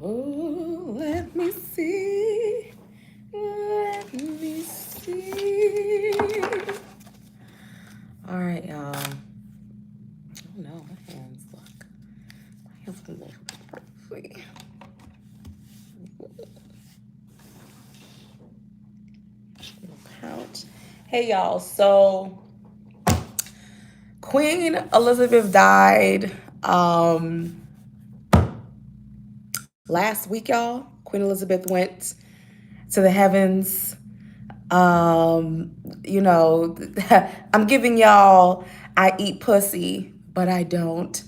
Oh, let me see. Let me see. All right, y'all. Oh no, my hands look. My hands look a little crazy. Couch. Hey y'all. So Queen Elizabeth died last week, y'all. Queen Elizabeth went to the heavens. You know, I'm giving y'all I eat pussy, but I don't.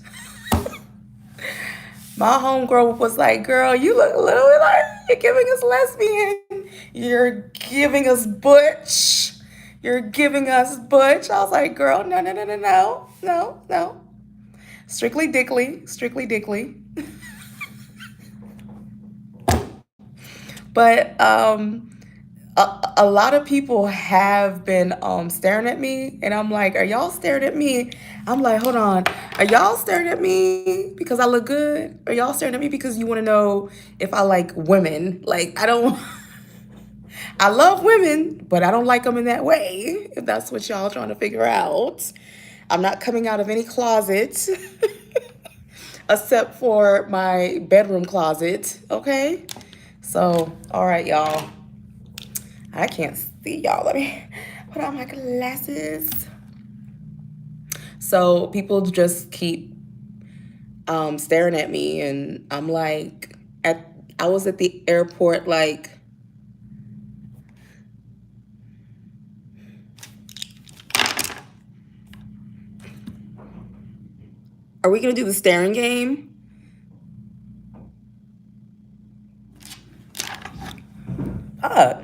My homegirl was like, girl, you look a little bit like you're giving us lesbian. You're giving us butch. You're giving us butch. I was like, girl, no, no, no, no, no, no, no. Strictly dickly, strictly dickly. But a lot of people have been staring at me, and I'm like, are y'all staring at me? I'm like, hold on, are y'all staring at me because I look good? Are y'all staring at me because you want to know if I like women? Like, I don't. I love women, but I don't like them in that way. If that's what y'all trying to figure out, I'm not coming out of any closet except for my bedroom closet. Okay. So, all right, y'all. I can't see y'all. Let me put on my glasses. So people just keep staring at me, and I'm like, I was at the airport, like, are we gonna do the staring game? Uh,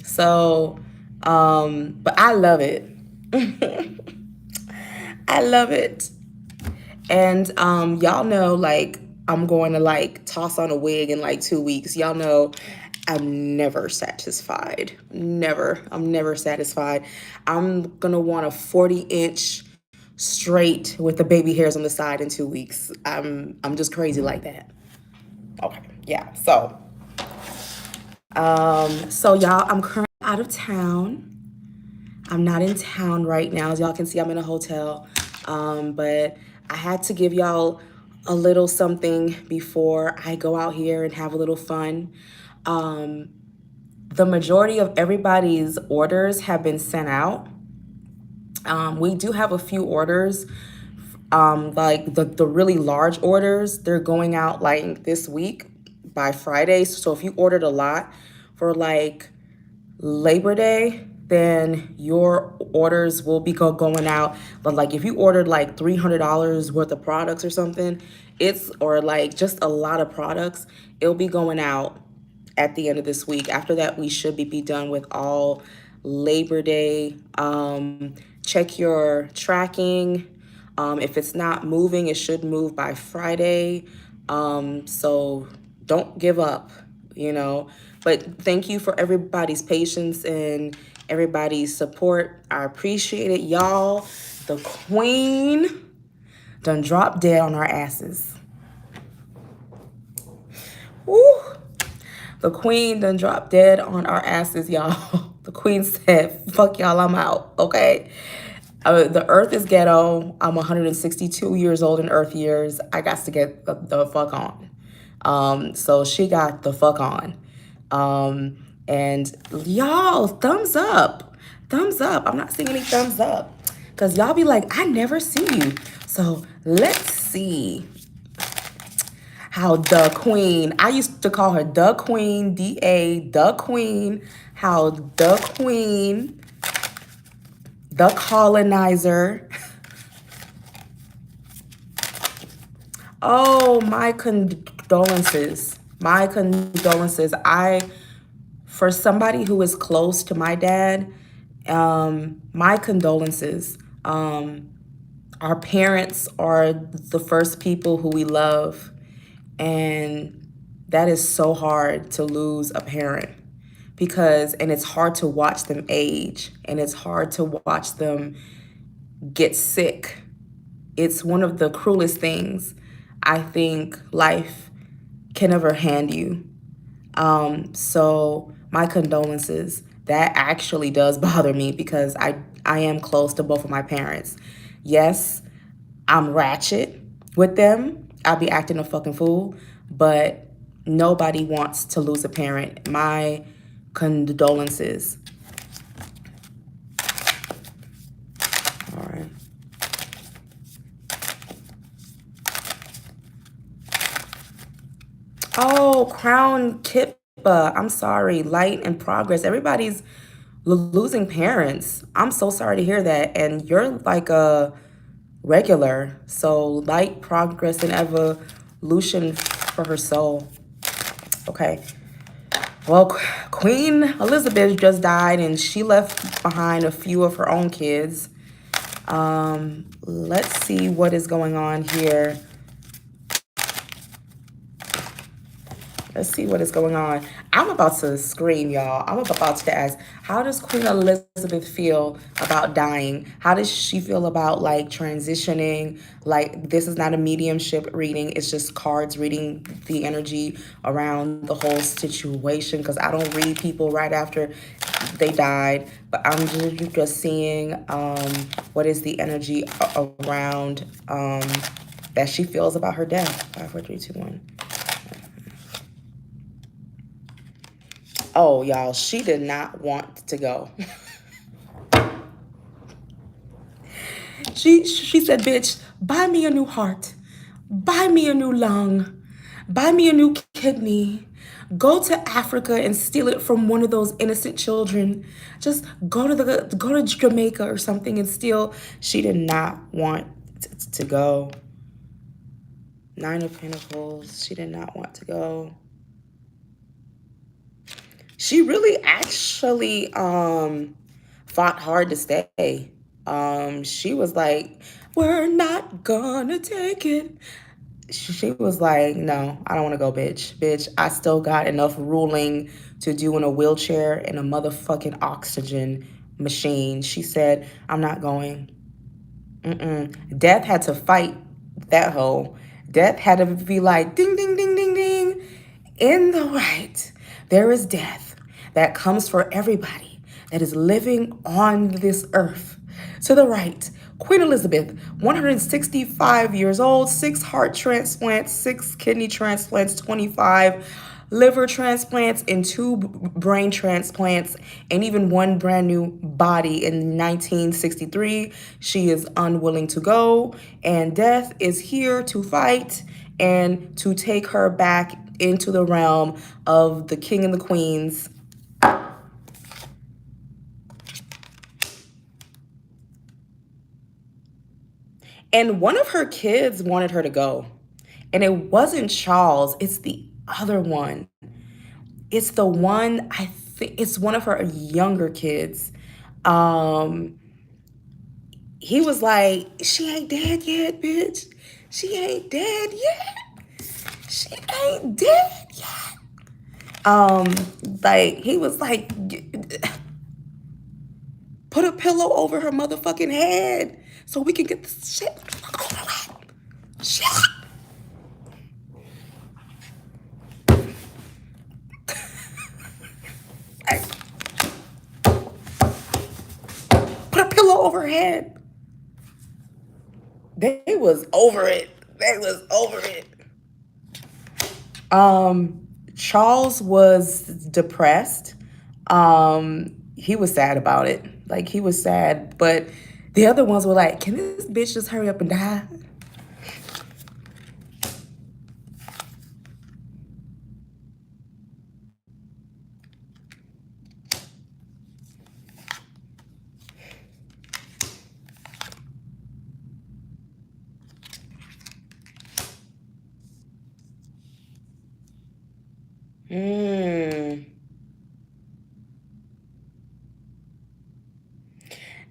so, but I love it. I love it. And y'all know, like, I'm going to like toss on a wig in like 2 weeks. Y'all know I'm never satisfied. Never. I'm never satisfied. I'm gonna want a 40-inch straight with the baby hairs on the side in 2 weeks. I'm just crazy like that. Okay. Yeah. So y'all, I'm currently out of town. I'm not in town right now. As y'all can see, I'm in a hotel. But I had to give y'all a little something before I go out here and have a little fun. Um, the majority of everybody's orders have been sent out. We do have a few orders, like the really large orders, they're going out like this week by Friday. So if you ordered a lot for like Labor Day, then your orders will be going out. But like if you ordered like $300 worth of products or something, or like just a lot of products, it'll be going out at the end of this week. After that, we should be done with all Labor Day. Check your tracking. If it's not moving, it should move by Friday. So don't give up, you know. But thank you for everybody's patience and everybody's support. I appreciate it, y'all. The queen done dropped dead on our asses. Woo! The queen done dropped dead on our asses, y'all. The queen said, fuck y'all, I'm out, okay? The earth is ghetto. I'm 162 years old in earth years. I got to get the fuck on. So she got the fuck on. And y'all, thumbs up. Thumbs up. I'm not seeing any thumbs up. Because y'all be like, I never see you. So let's see how the queen, I used to call her the queen, D-A, the queen, how the queen, the colonizer. Oh, my condolences. My condolences. For somebody who is close to my dad, my condolences. Our parents are the first people who we love. And that is so hard to lose a parent and it's hard to watch them age, and it's hard to watch them get sick. It's one of the cruelest things. I think life can never hand you. So my condolences. That actually does bother me because I am close to both of my parents. Yes, I'm ratchet with them. I'll be acting a fucking fool, but nobody wants to lose a parent. My condolences. All right. Oh, Crown Kippa. I'm sorry. Light and progress. Everybody's losing parents. I'm so sorry to hear that. And you're like a regular. So light progress and evolution for her soul. Okay. Well, Queen Elizabeth just died and she left behind a few of her own kids. Let's see what is going on here. Let's see what is going on. I'm about to scream, y'all. I'm about to ask, how does Queen Elizabeth feel about dying? How does she feel about like transitioning? Like, this is not a mediumship reading. It's just cards reading the energy around the whole situation. Because I don't read people right after they died. But I'm just seeing what is the energy around that she feels about her death. 5, 4, 3, 2, 1. Oh, y'all, she did not want to go. She said, bitch, buy me a new heart. Buy me a new lung. Buy me a new kidney. Go to Africa and steal it from one of those innocent children. Just go to Jamaica or something and steal. She did not want to go. 9 of Pentacles. She did not want to go. She really actually fought hard to stay. She was like, we're not gonna take it. She was like, no, I don't want to go, bitch. Bitch, I still got enough ruling to do in a wheelchair and a motherfucking oxygen machine. She said, I'm not going. Death had to fight that hoe. Death had to be like, ding, ding, ding, ding, ding. In the right, there is death that comes for everybody that is living on this earth. To the right, Queen Elizabeth, 165 years old, 6 heart transplants, 6 kidney transplants, 25 liver transplants, and 2 brain transplants, and even 1 brand new body in 1963. She is unwilling to go, and death is here to fight and to take her back into the realm of the king and the queens. And one of her kids wanted her to go. And it wasn't Charles, it's the other one. It's the one, I think it's one of her younger kids. Um, he was like, she ain't dead yet, bitch. She ain't dead yet. She ain't dead yet. Um, like he was like, put a pillow over her motherfucking head so we can get this shit over with. Shit. Like, put a pillow over her head. They was over it. They was over it. Charles was depressed. He was sad about it. Like he was sad, but the other ones were like, "Can this bitch just hurry up and die?" Mm.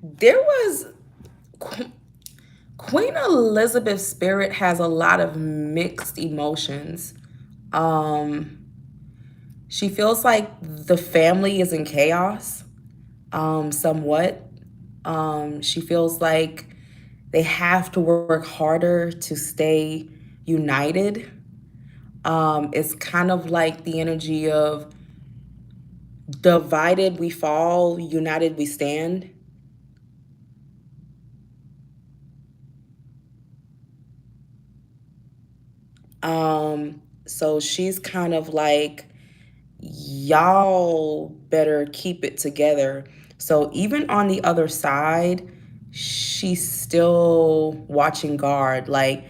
There was Queen Elizabeth's spirit has a lot of mixed emotions. Um, she feels like the family is in chaos, somewhat. She feels like they have to work harder to stay united. It's kind of like the energy of divided we fall, united we stand. So she's kind of like, y'all better keep it together. So even on the other side, she's still watching guard. Like,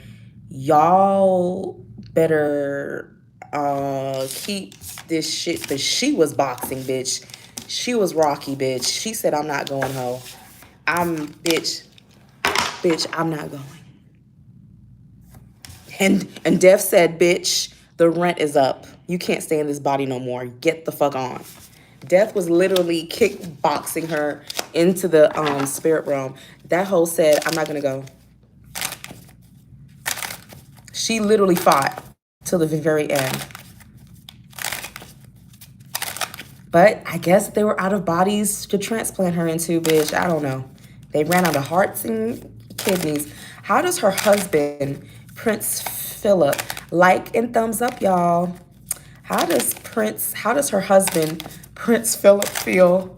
y'all better keep this shit. But she was boxing, bitch. She was Rocky, bitch. She said, I'm not going home. Bitch, I'm not going. And Def said, bitch, the rent is up. You can't stay in this body no more. Get the fuck on. Death was literally kickboxing her into the spirit realm. That hoe said, I'm not gonna go. She literally fought till the very end. But I guess they were out of bodies to transplant her into, bitch. I don't know. They ran out of hearts and kidneys. How does her husband, Prince Philip, like and thumbs up, y'all? How does her husband, Prince Philip, feel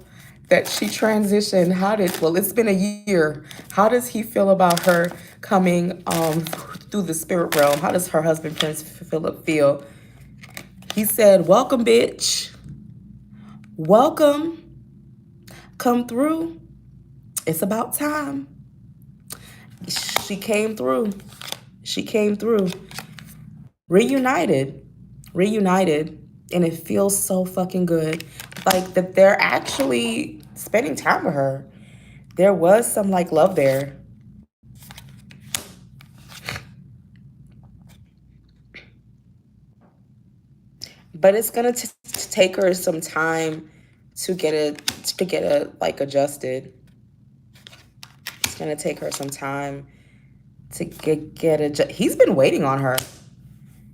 that she transitioned? Well, it's been a year. How does he feel about her coming through the spirit realm? How does her husband, Prince Philip, feel? He said, welcome, bitch. Welcome. Come through. It's about time. She came through. She came through. Reunited. And it feels so fucking good. Like that they're actually spending time with her. There was some like love there. But it's gonna take her some time to get it like adjusted. It's gonna take her some time to get it. He's been waiting on her.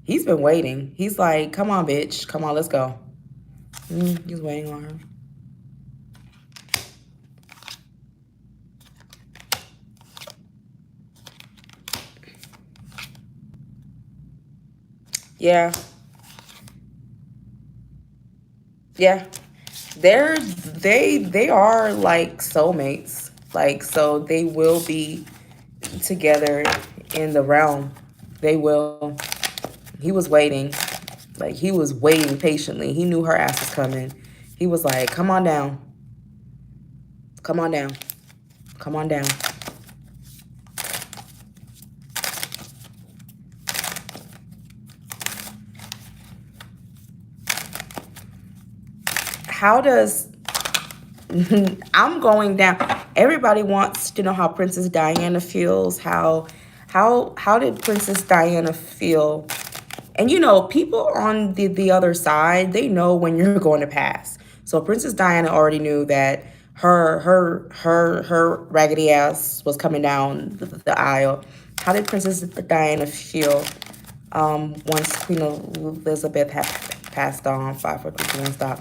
He's been waiting. He's like, come on, bitch. Come on, let's go. He's waiting on her. Yeah. Yeah. They are like soulmates. Like, so they will be together in the realm. They will. He was waiting. Like, he was waiting patiently. He knew her ass was coming. He was like, come on down. Come on down. Come on down. How does I'm going down. Everybody wants to know how Princess Diana feels. How did Princess Diana feel? And you know, people on the other side, they know when you're going to pass. So Princess Diana already knew that her raggedy ass was coming down the aisle. How did Princess Diana feel once Queen Elizabeth had passed on? 5, 4, 3, 2, 1, stop.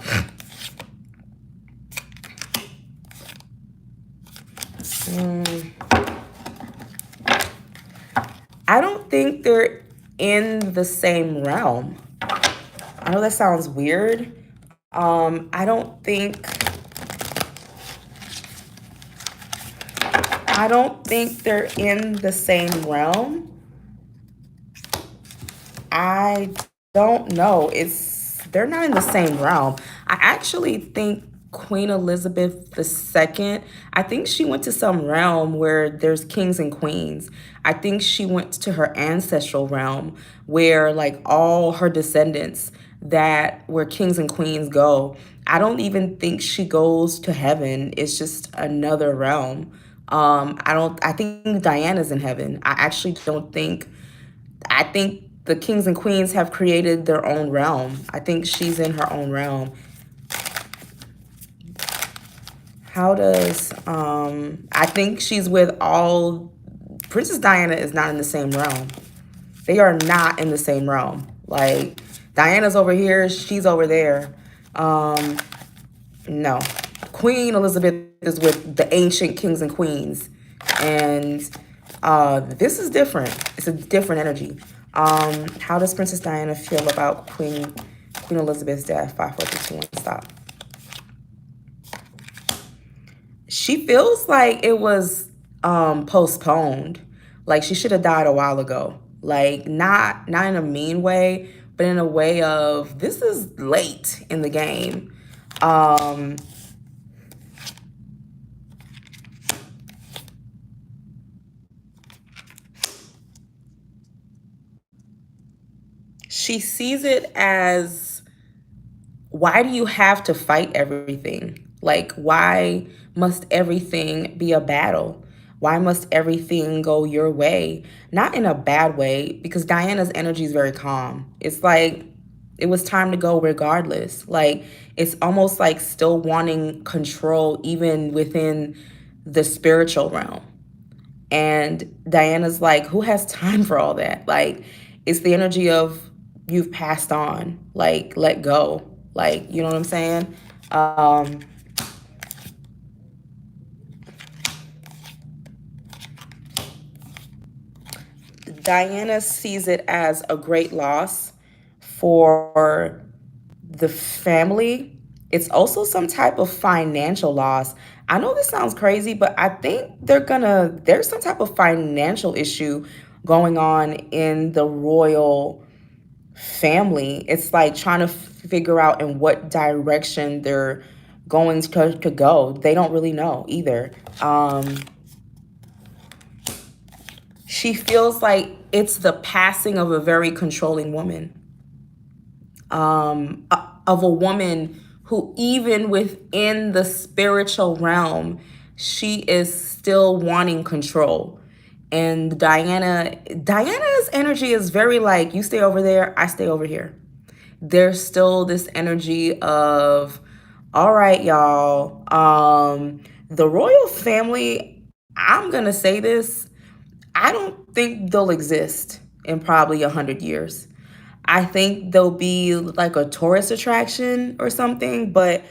I don't think they're in the same realm. I know that sounds weird. I don't think they're in the same realm. I don't know. They're not in the same realm. I actually think Queen Elizabeth II, I think she went to some realm where there's kings and queens. I think she went to her ancestral realm where like all her descendants that where kings and queens go. I don't even think she goes to heaven. It's just another realm. I think Diana's in heaven. I think the kings and queens have created their own realm. I think she's in her own realm. How does I think she's with all Princess Diana is not in the same realm. They are not in the same realm. Like, Diana's over here, she's over there. No. Queen Elizabeth is with the ancient kings and queens. And this is different. It's a different energy. How does Princess Diana feel about Queen Elizabeth's death? 5, 4, 3, 2, 1, stop. She feels like it was postponed. Like she should have died a while ago. Like not in a mean way, but in a way of this is late in the game. Um, she sees it as, why do you have to fight everything? Like, why must everything be a battle? Why must everything go your way? Not in a bad way, because Diana's energy is very calm. It's like it was time to go regardless. Like, it's almost like still wanting control, even within the spiritual realm. And Diana's like, who has time for all that? Like, it's the energy of you've passed on. Like, let go. Like, you know what I'm saying? Um, Diana sees it as a great loss for the family. It's also some type of financial loss. I know this sounds crazy, but I think there's some type of financial issue going on in the royal family. It's like trying to figure out in what direction they're going to go. They don't really know either. She feels like it's the passing of a very controlling woman, of a woman who, even within the spiritual realm, she is still wanting control. And Diana's energy is very like, you stay over there, I stay over here. There's still this energy of, all right, y'all, the royal family, I'm gonna say this, I don't think they'll exist in probably 100 years. I think they'll be like a tourist attraction or something, but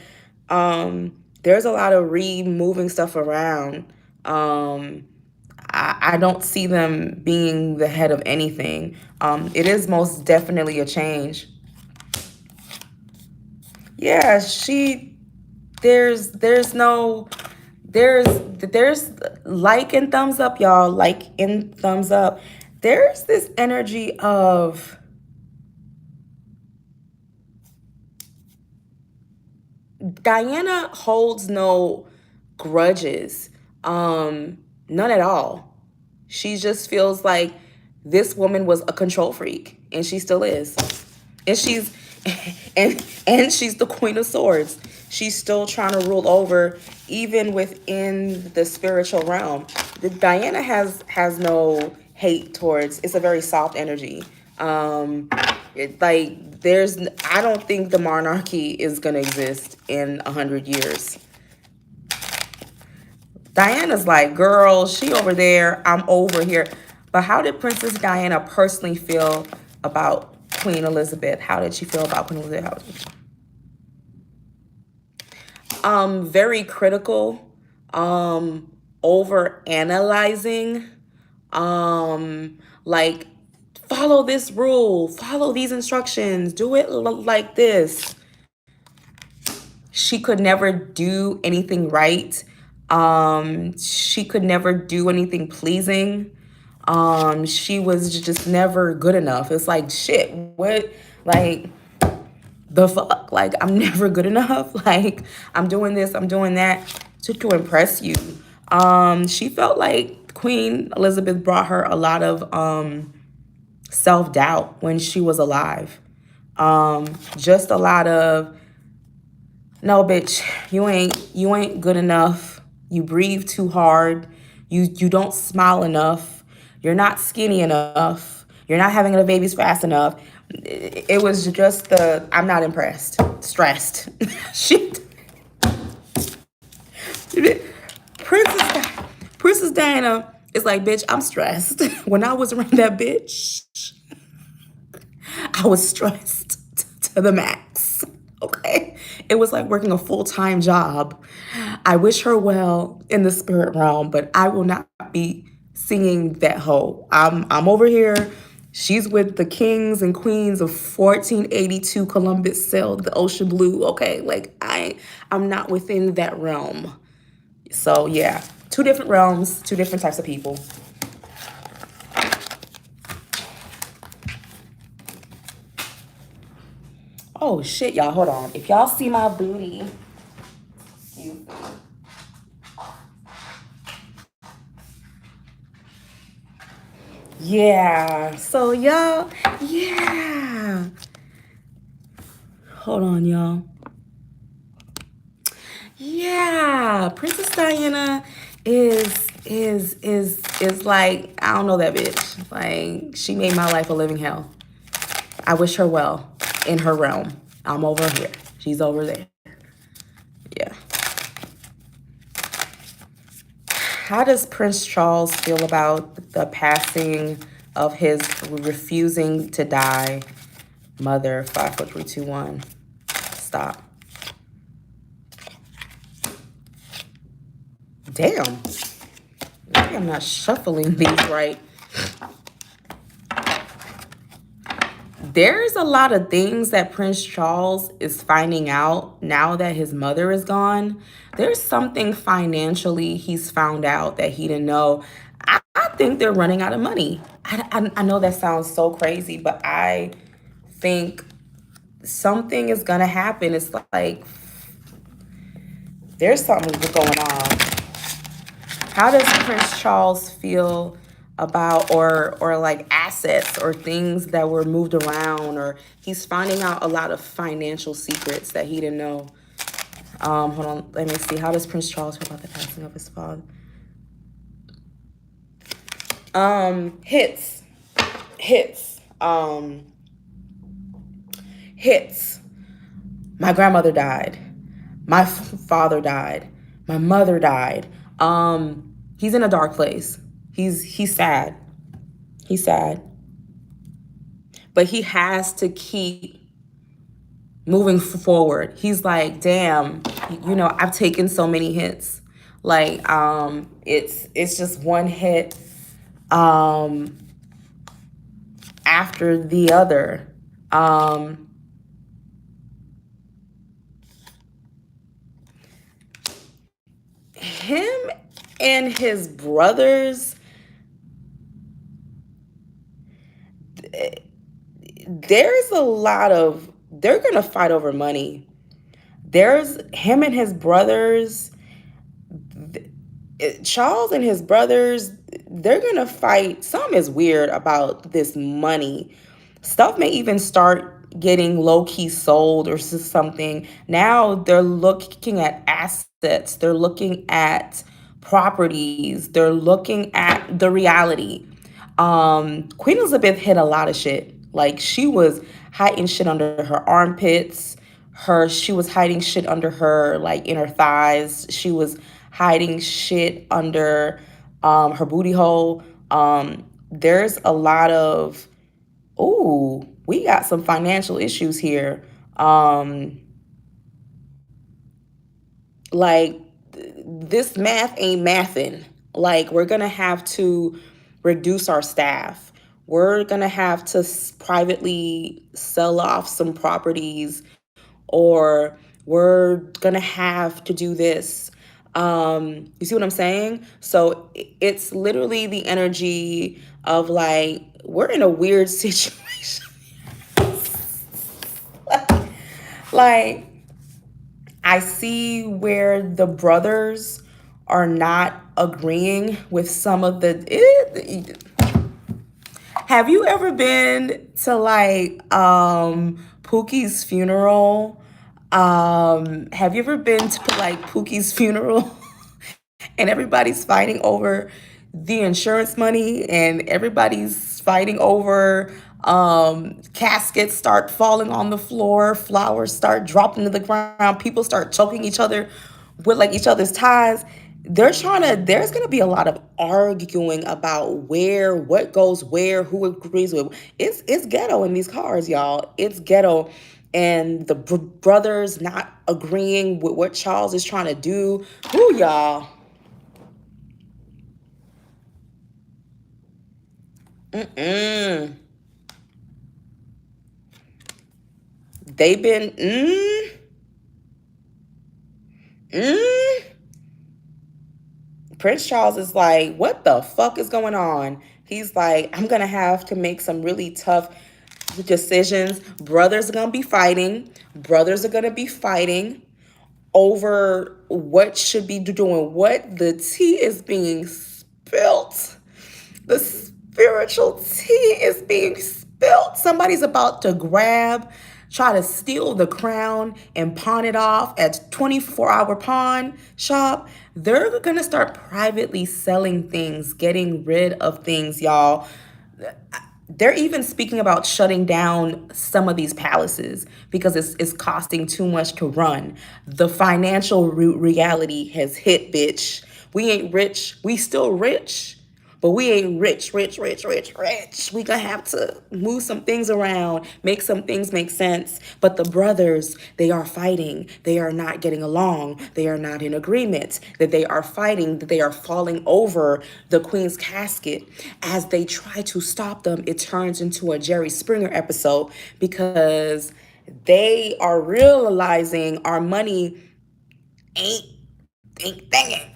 there's a lot of moving stuff around. Um, I don't see them being the head of anything. It is most definitely a change. Yeah, there's no, there's like and thumbs up, y'all. Like and thumbs up. There's this energy of Diana holds no grudges, none at all. She just feels like this woman was a control freak, and she still is. And she's and she's the Queen of Swords. She's still trying to rule over, even within the spiritual realm. Diana has no hate towards. It's a very soft energy. Like there's, I don't think the monarchy is gonna exist in 100 years. Diana's like, girl, she over there, I'm over here. But how did Princess Diana personally feel about Queen Elizabeth? How did she feel about Queen Elizabeth? Very critical, over analyzing, like follow this rule, follow these instructions, do it like this. She could never do anything right. She could never do anything pleasing. She was just never good enough. It's like, shit, what, like, the fuck? Like, I'm never good enough. Like, I'm doing this, I'm doing that to impress you. She felt like Queen Elizabeth brought her a lot of self-doubt when she was alive. Just a lot of, no, bitch, you ain't good enough. You breathe too hard. You don't smile enough. You're not skinny enough. You're not having the babies fast enough. It was just the, I'm not impressed. Stressed. Shit. Princess Princess Diana is like, bitch, I'm stressed. When I was around that bitch, I was stressed to the max. Okay. It was like working a full-time job. I wish her well in the spirit realm, but I will not be singing that hoe. I'm over here She's with the kings and queens of 1482. Columbus sailed the ocean blue. Okay, like I'm not within that realm. So yeah, two different realms, two different types of people. Oh shit, y'all, hold on. If y'all see my booty, you, yeah. So y'all, yeah. Hold on, y'all. Yeah, Princess Diana is like, I don't know that bitch. Like, she made my life a living hell. I wish her well in her realm. I'm over here. She's over there. Yeah. How does Prince Charles feel about the passing of his refusing to die mother? 5, 4, 3, 2, 1. Stop. Damn. Maybe I'm not shuffling these right. There's a lot of things that Prince Charles is finding out now that his mother is gone. There's something financially he's found out that he didn't know. I think they're running out of money. I know that sounds so crazy, but I think something is going to happen. It's like there's something going on. How does Prince Charles feel about or like assets or things that were moved around, or he's finding out a lot of financial secrets that he didn't know? Hold on, let me see. How does Prince Charles feel about the passing of his father? Hits. Hits. Hits. My grandmother died. My father died. My mother died. He's in a dark place. He's sad. He's sad. But he has to keep moving forward. He's like, damn, I've taken so many hits. Like, it's just one hit after the other. Him and his brothers, they're gonna fight over money. There's him and his brothers, Charles and his brothers, they're gonna fight. Something is weird about this money. Stuff may even start getting low-key sold or something. Now they're looking at assets, they're looking at properties, they're looking at the reality. Queen Elizabeth hid a lot of shit. Like, she was hiding shit under her armpits. She was hiding shit under her, like, inner thighs. She was hiding shit under her booty hole. There's a lot of, ooh, we got some financial issues here. Like, this math ain't mathing. Like, we're gonna have to reduce our staff. We're gonna have to privately sell off some properties, or we're gonna have to do this. You see what I'm saying? So it's literally the energy of, like, we're in a weird situation. Like, I see where the brothers are not agreeing with some of the. Have you ever been to, like, Pookie's funeral? Have you ever been to, like, Pookie's funeral? And everybody's fighting over the insurance money, and everybody's fighting over caskets start falling on the floor, flowers start dropping to the ground, people start choking each other with, like, each other's ties. There's gonna be a lot of arguing about what goes where, who agrees with. It's ghetto in these cars, y'all. It's ghetto. And the brothers not agreeing with what Charles is trying to do. Who, y'all? Mm-mm. They've been, Prince Charles is like, what the fuck is going on? He's like, I'm gonna have to make some really tough decisions. Brothers are gonna be fighting. Brothers are gonna be fighting over what should be doing what. The tea is being spilt. The spiritual tea is being spilled. Somebody's about to try to steal the crown and pawn it off at 24-hour pawn shop. They're going to start privately selling things, getting rid of things, y'all. They're even speaking about shutting down some of these palaces because it's costing too much to run. The financial reality has hit, bitch. We ain't rich. We still rich, but we ain't rich, rich, rich, rich, rich. We gonna have to move some things around, make some things make sense. But the brothers, they are fighting. They are not getting along. They are not in agreement. That they are fighting, that they are falling over the queen's casket. As they try to stop them, it turns into a Jerry Springer episode because they are realizing our money ain't thinking.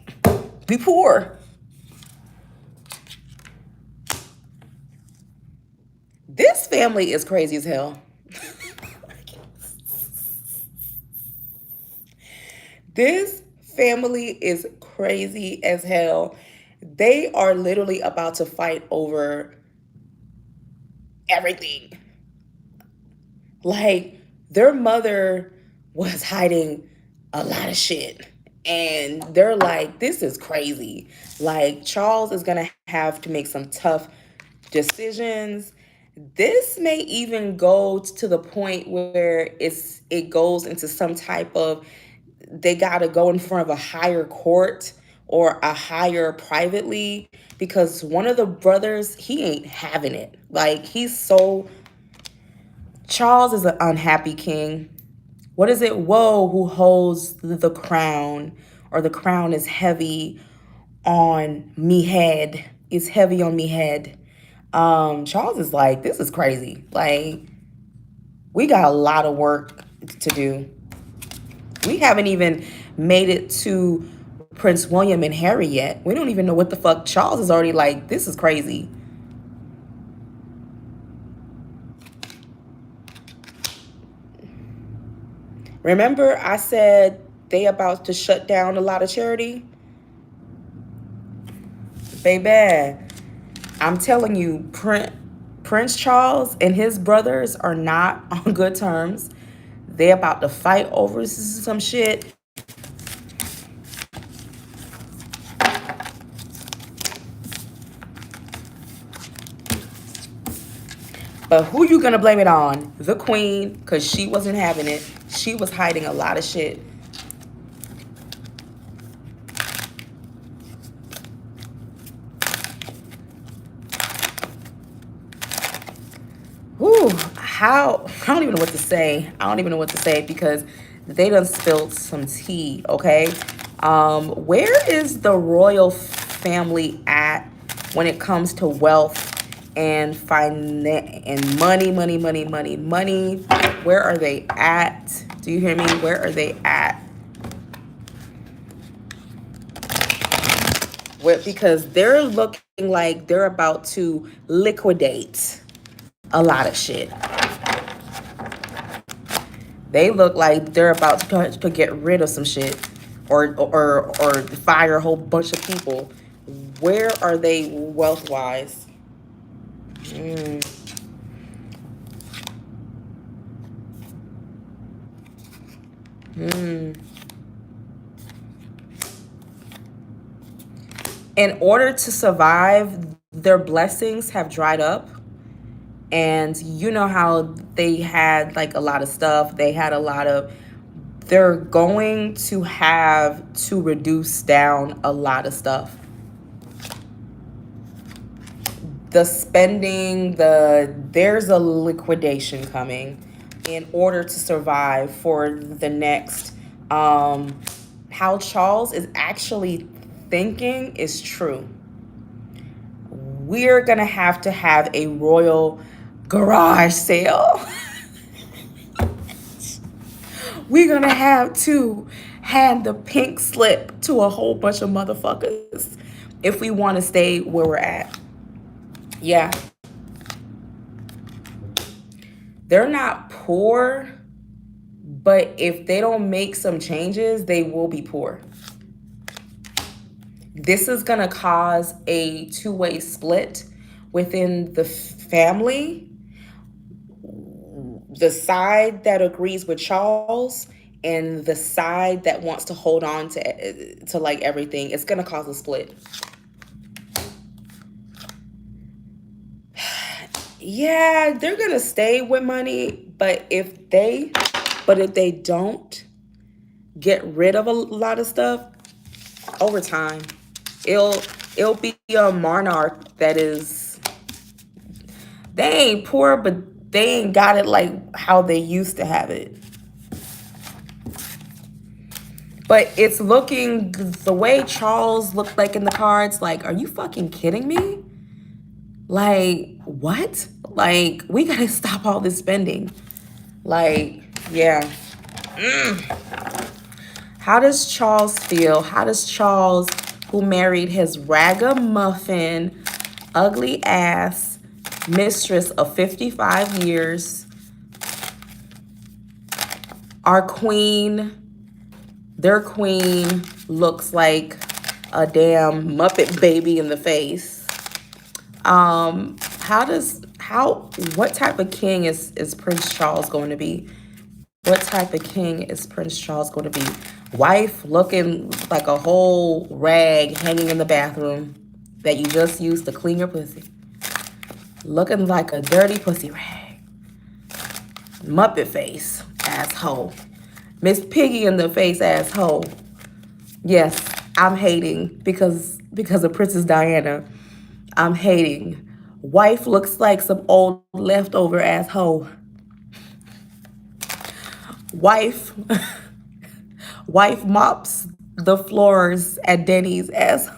We poor. This family is crazy as hell. This family is crazy as hell. They are literally about to fight over everything. Like, their mother was hiding a lot of shit. And they're like, this is crazy. Like, Charles is going to have to make some tough decisions. This may even go to the point where it goes into some type of, they got to go in front of a higher court or a higher privately, because one of the brothers, he ain't having it. Like, Charles is an unhappy king. What is it? Woe who holds the crown, or the crown is heavy on me head. It's heavy on me head. Charles is like, this is crazy. Like, we got a lot of work to do. We haven't even made it to Prince William and Harry yet. We don't even know what the fuck. Charles is already like, this is crazy. Remember I said they about to shut down a lot of charity? Baby, I'm telling you, Prince Charles and his brothers are not on good terms. They about to fight over some shit. But who you gonna blame it on? The queen, because she wasn't having it. She was hiding a lot of shit. Whew, I don't even know what to say. I don't even know what to say because they done spilled some tea, okay? Where is the royal family at when it comes to wealth and finance and money? Where are they at? Do you hear me? Where are they at? Because they're looking like they're about to liquidate a lot of shit. They look like they're about to get rid of some shit, or fire a whole bunch of people. Where are they wealth wise? In order to survive, their blessings have dried up. And you know how they had like a lot of stuff. They had a lot of, they're going to have to reduce down a lot of stuff. The spending, there's a liquidation coming in order to survive for the next. How Charles is actually thinking is true. We're gonna have a royal garage sale. We're gonna have to hand the pink slip to a whole bunch of motherfuckers if we want to stay where we're at. Yeah, they're not poor, but if they don't make some changes, they will be poor. This is gonna cause a two-way split within the family. The side that agrees with Charles and the side that wants to hold on to like everything. It's gonna cause a split. Yeah, they're gonna stay with money, but if they don't get rid of a lot of stuff over time, it'll it'll be a monarch that is, they ain't poor, but they ain't got it like how they used to have it. But it's looking the way Charles looked like in the cards. Like, are you fucking kidding me? Like, what? Like, we gotta stop all this spending. Like, yeah. How does Charles feel? How does Charles, who married his ragamuffin, ugly ass mistress of 55 years, our queen, their queen looks like a damn Muppet baby in the face. What type of king is Prince Charles going to be? What type of king is Prince Charles going to be? Wife looking like a whole rag hanging in the bathroom that you just used to clean your pussy. Looking like a dirty pussy rag. Muppet face, asshole. Miss Piggy in the face, asshole. Yes, I'm hating because of Princess Diana. I'm hating. Wife looks like some old leftover asshole. Wife wife mops the floors at Denny's asshole.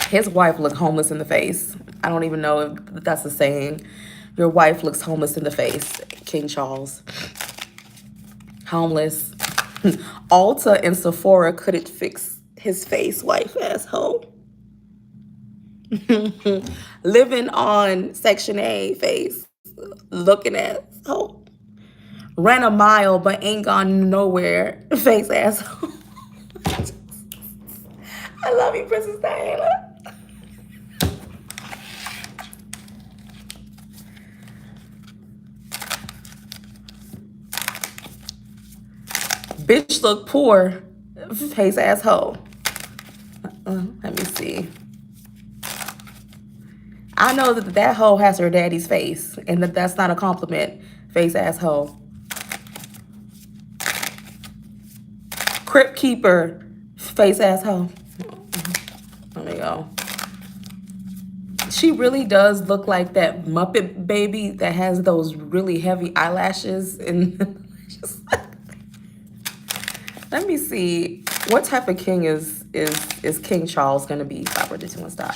His wife looked homeless in the face. I don't even know if that's a saying. Your wife looks homeless in the face, King Charles. Homeless. Ulta and Sephora couldn't fix his face, wife asshole. Living on Section A face, looking at asshole. Ran a mile but ain't gone nowhere, face asshole. I love you, Princess Diana. Bitch look poor, face asshole. Let me see. I know that hoe has her daddy's face, and that's not a compliment, face asshole. Crypt keeper, face asshole. There we go. She really does look like that Muppet baby that has those really heavy eyelashes and let me see, what type of king is King Charles gonna be? 5, 4, 3, 2, 1, stop.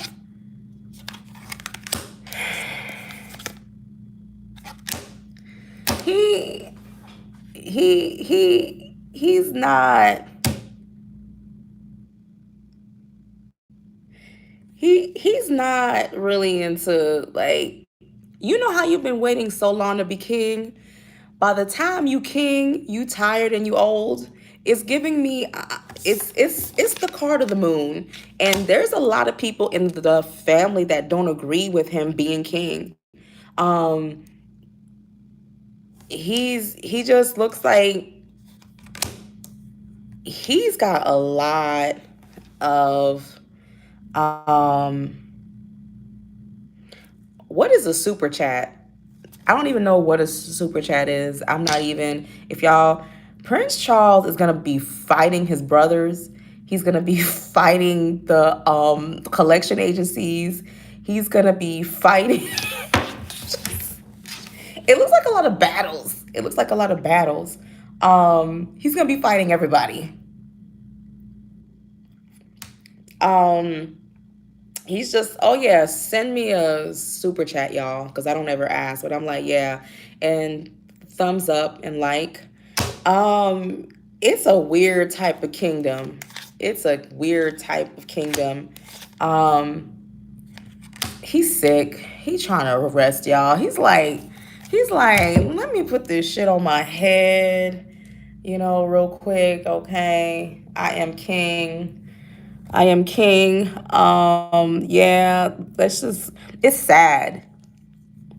He's not. He's not really into, like, you know how you've been waiting so long to be king? By the time you king, you tired and you old. It's giving me it's the card of the moon. And there's a lot of people in the family that don't agree with him being king. Um he just looks like he's got a lot of what is a super chat? I don't even know what a super chat is. I'm not even, if y'all, Prince Charles is gonna be fighting his brothers. He's gonna be fighting the collection agencies. He's gonna be fighting. It looks like a lot of battles. It looks like a lot of battles. He's gonna be fighting everybody. He's just, oh yeah, send me a super chat, y'all, because I don't ever ask, but I'm like, yeah, and thumbs up and like. Um, it's a weird type of kingdom. It's a weird type of kingdom. Um, he's sick. He's trying to arrest y'all. He's like, let me put this shit on my head, real quick, okay? I am king. I am king. Yeah, it's sad.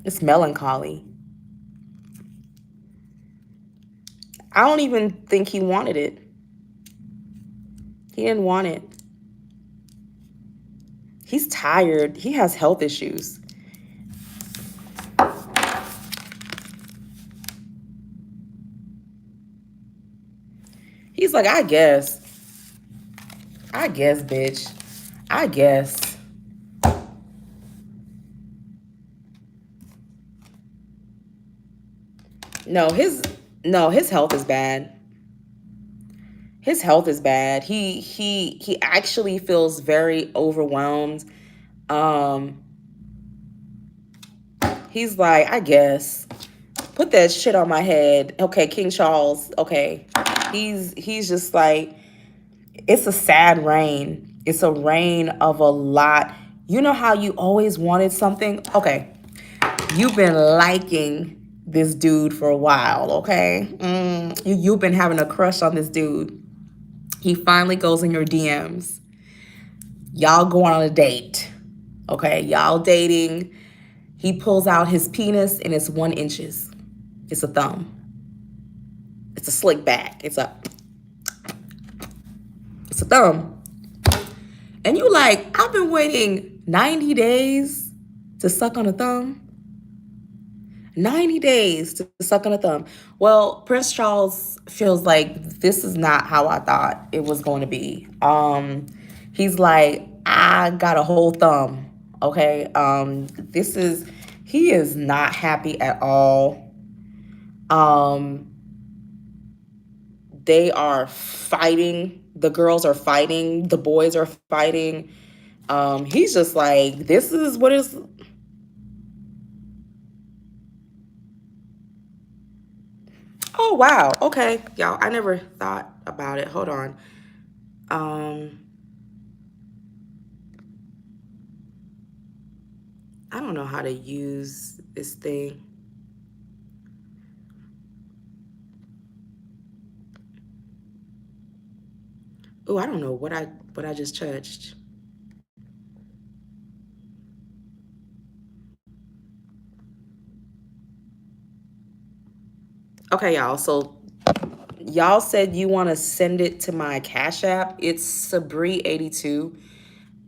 It's melancholy. I don't even think he wanted it. He didn't want it. He's tired. He has health issues. He's like, I guess, bitch. I guess. No, his health is bad. His health is bad. He actually feels very overwhelmed. Um, he's like, I guess. Put that shit on my head. Okay, King Charles. Okay. He's just like, it's a sad reign. It's a reign of a lot. You know how you always wanted something? Okay. You've been liking this dude for a while, okay? You've been having a crush on this dude. He finally goes in your DMs. Y'all go on a date, okay? Y'all dating. He pulls out his penis and it's 1 inches. It's a thumb. It's a slick back. It's a thumb. And you like, I've been waiting 90 days to suck on a thumb. 90 days to suck on a thumb. Well, Prince Charles feels like this is not how I thought it was going to be. He's like, I got a whole thumb. Okay. He is not happy at all. They are fighting. The girls are fighting. The boys are fighting. He's just like, this is what is. Oh, wow. Okay. Y'all, I never thought about it. Hold on. Um, I don't know how to use this thing. Oh, I don't know what I just touched. Okay, y'all. So y'all said you want to send it to my Cash App. It's Sabri82.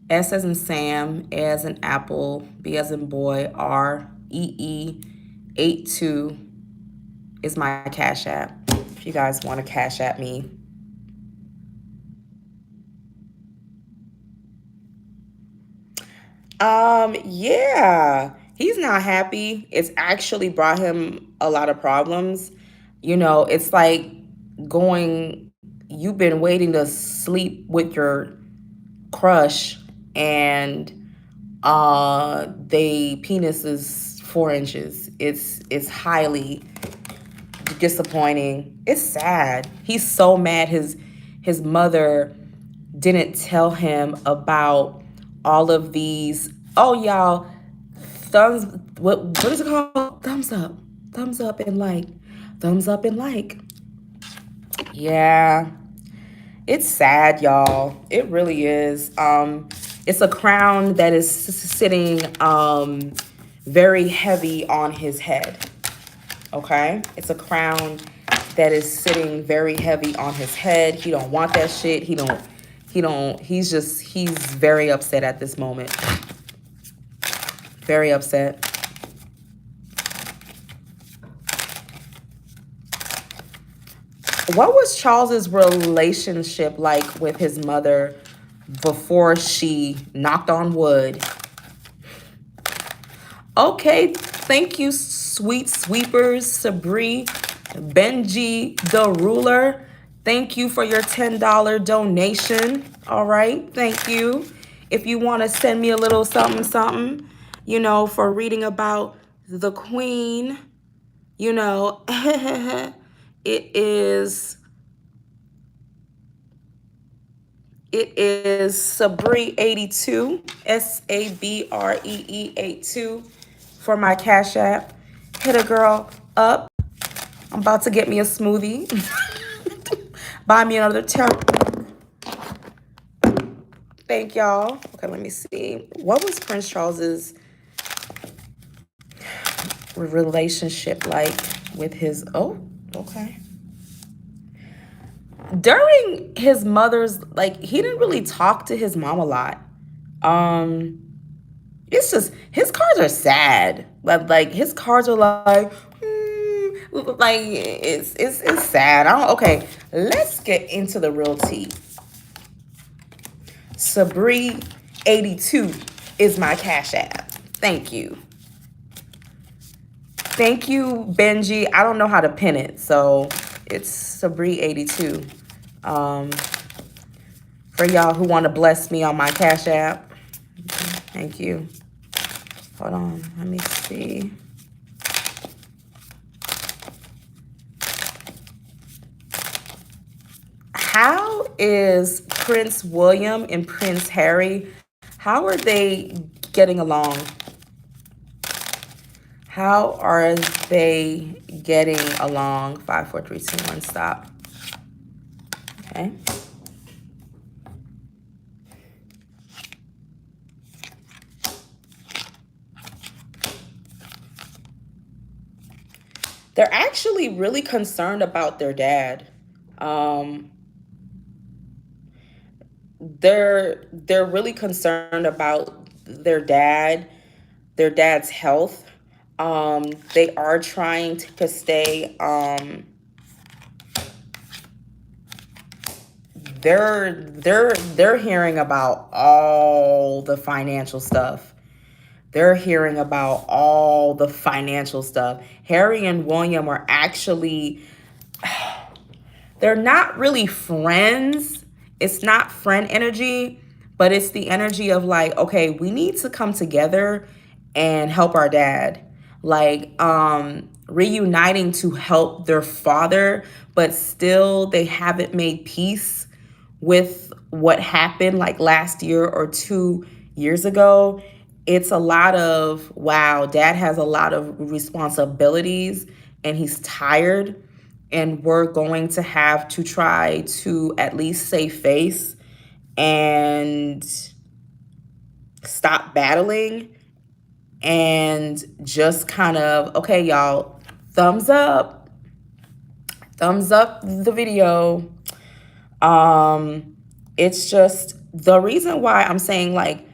S as in Sam, A as in Apple, B as in boy, REE82 is my Cash App. If you guys want to Cash App me. Yeah, he's not happy. It's actually brought him a lot of problems. It's like going, you've been waiting to sleep with your crush and they penis is 4 inches. It's highly disappointing. It's sad. He's so mad his mother didn't tell him about all of these. Oh, y'all, thumbs. What is it called? Thumbs up. Thumbs up and like. Thumbs up and like. Yeah, it's sad, y'all. It really is. It's a crown that is sitting very heavy on his head. Okay, it's a crown that is sitting very heavy on his head. He don't want that shit. He's very upset at this moment. Very upset. What was Charles's relationship like with his mother before she knocked on wood? Okay, thank you, sweet sweepers, Sabri, Benji, the ruler. Thank you for your $10 donation. All right, thank you. if you want to send me a little something, something, you know, for reading about the queen, you know, it is Sabree82, SABREE82 for my Cash App. Hit a girl up. I'm about to get me a smoothie. Buy me another turn. Thank y'all. Okay, let me see. What was Prince Charles's relationship like with his, oh, okay. During his mother's, like, he didn't really talk to his mom a lot. Um, it's just, his cards are sad. Like his cards are like, like it's sad. I don't, okay, let's get into the real tea. Sabree82 is my Cash App. Thank you. Thank you, Benji. I don't know how to pin it, so it's Sabree82. For y'all who want to bless me on my Cash App. Thank you. Hold on, let me see. How is Prince William and Prince Harry, how are they getting along? How are they getting along? 5, 4, 3, 2, 1, stop. Okay. They're actually really concerned about their dad. They're really concerned about their dad's health. They are trying to stay. They're hearing about all the financial stuff. They're hearing about all the financial stuff. Harry and William are actually, they're not really friends. It's not friend energy, but it's the energy of like, okay, we need to come together and help our dad. Like, reuniting to help their father, but still they haven't made peace with what happened like last year or 2 years ago. It's a lot of, wow, dad has a lot of responsibilities and he's tired. And we're going to have to try to at least save face and stop battling and just kind of, okay, y'all, thumbs up the video. It's just the reason why I'm saying like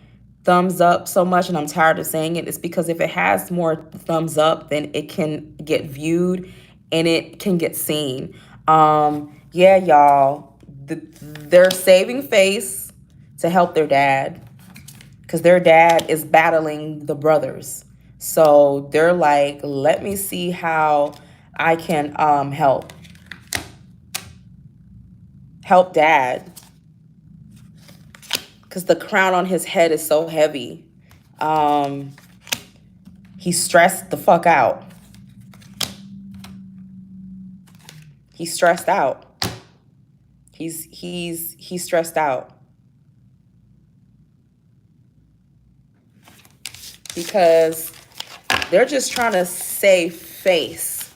thumbs up so much, and I'm tired of saying it, is because if it has more thumbs up, then it can get viewed and it can get seen. Yeah, y'all, they're saving face to help their dad because their dad is battling the brothers. So they're like, let me see how I can help dad, because the crown on his head is so heavy. He's stressed the fuck out. He's stressed out. He's stressed out. Because they're just trying to save face,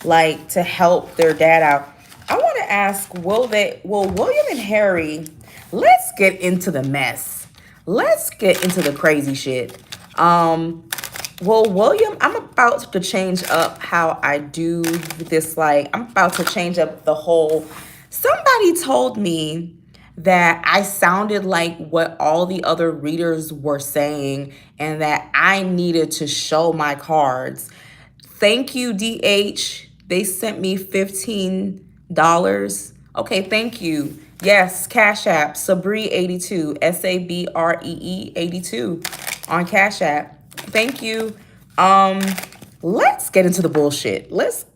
like to help their dad out. I want to ask, will William and Harry, let's get into the mess. Let's get into the crazy shit. Well, William, I'm about to change up how I do this. Like, I'm about to change up the whole. Somebody told me that I sounded like what all the other readers were saying and that I needed to show my cards. Thank you, DH. They sent me $15. Okay, thank you. Yes, Cash App, Sabree82, SABREE82 on Cash App. Thank you. Let's get into the bullshit. Let's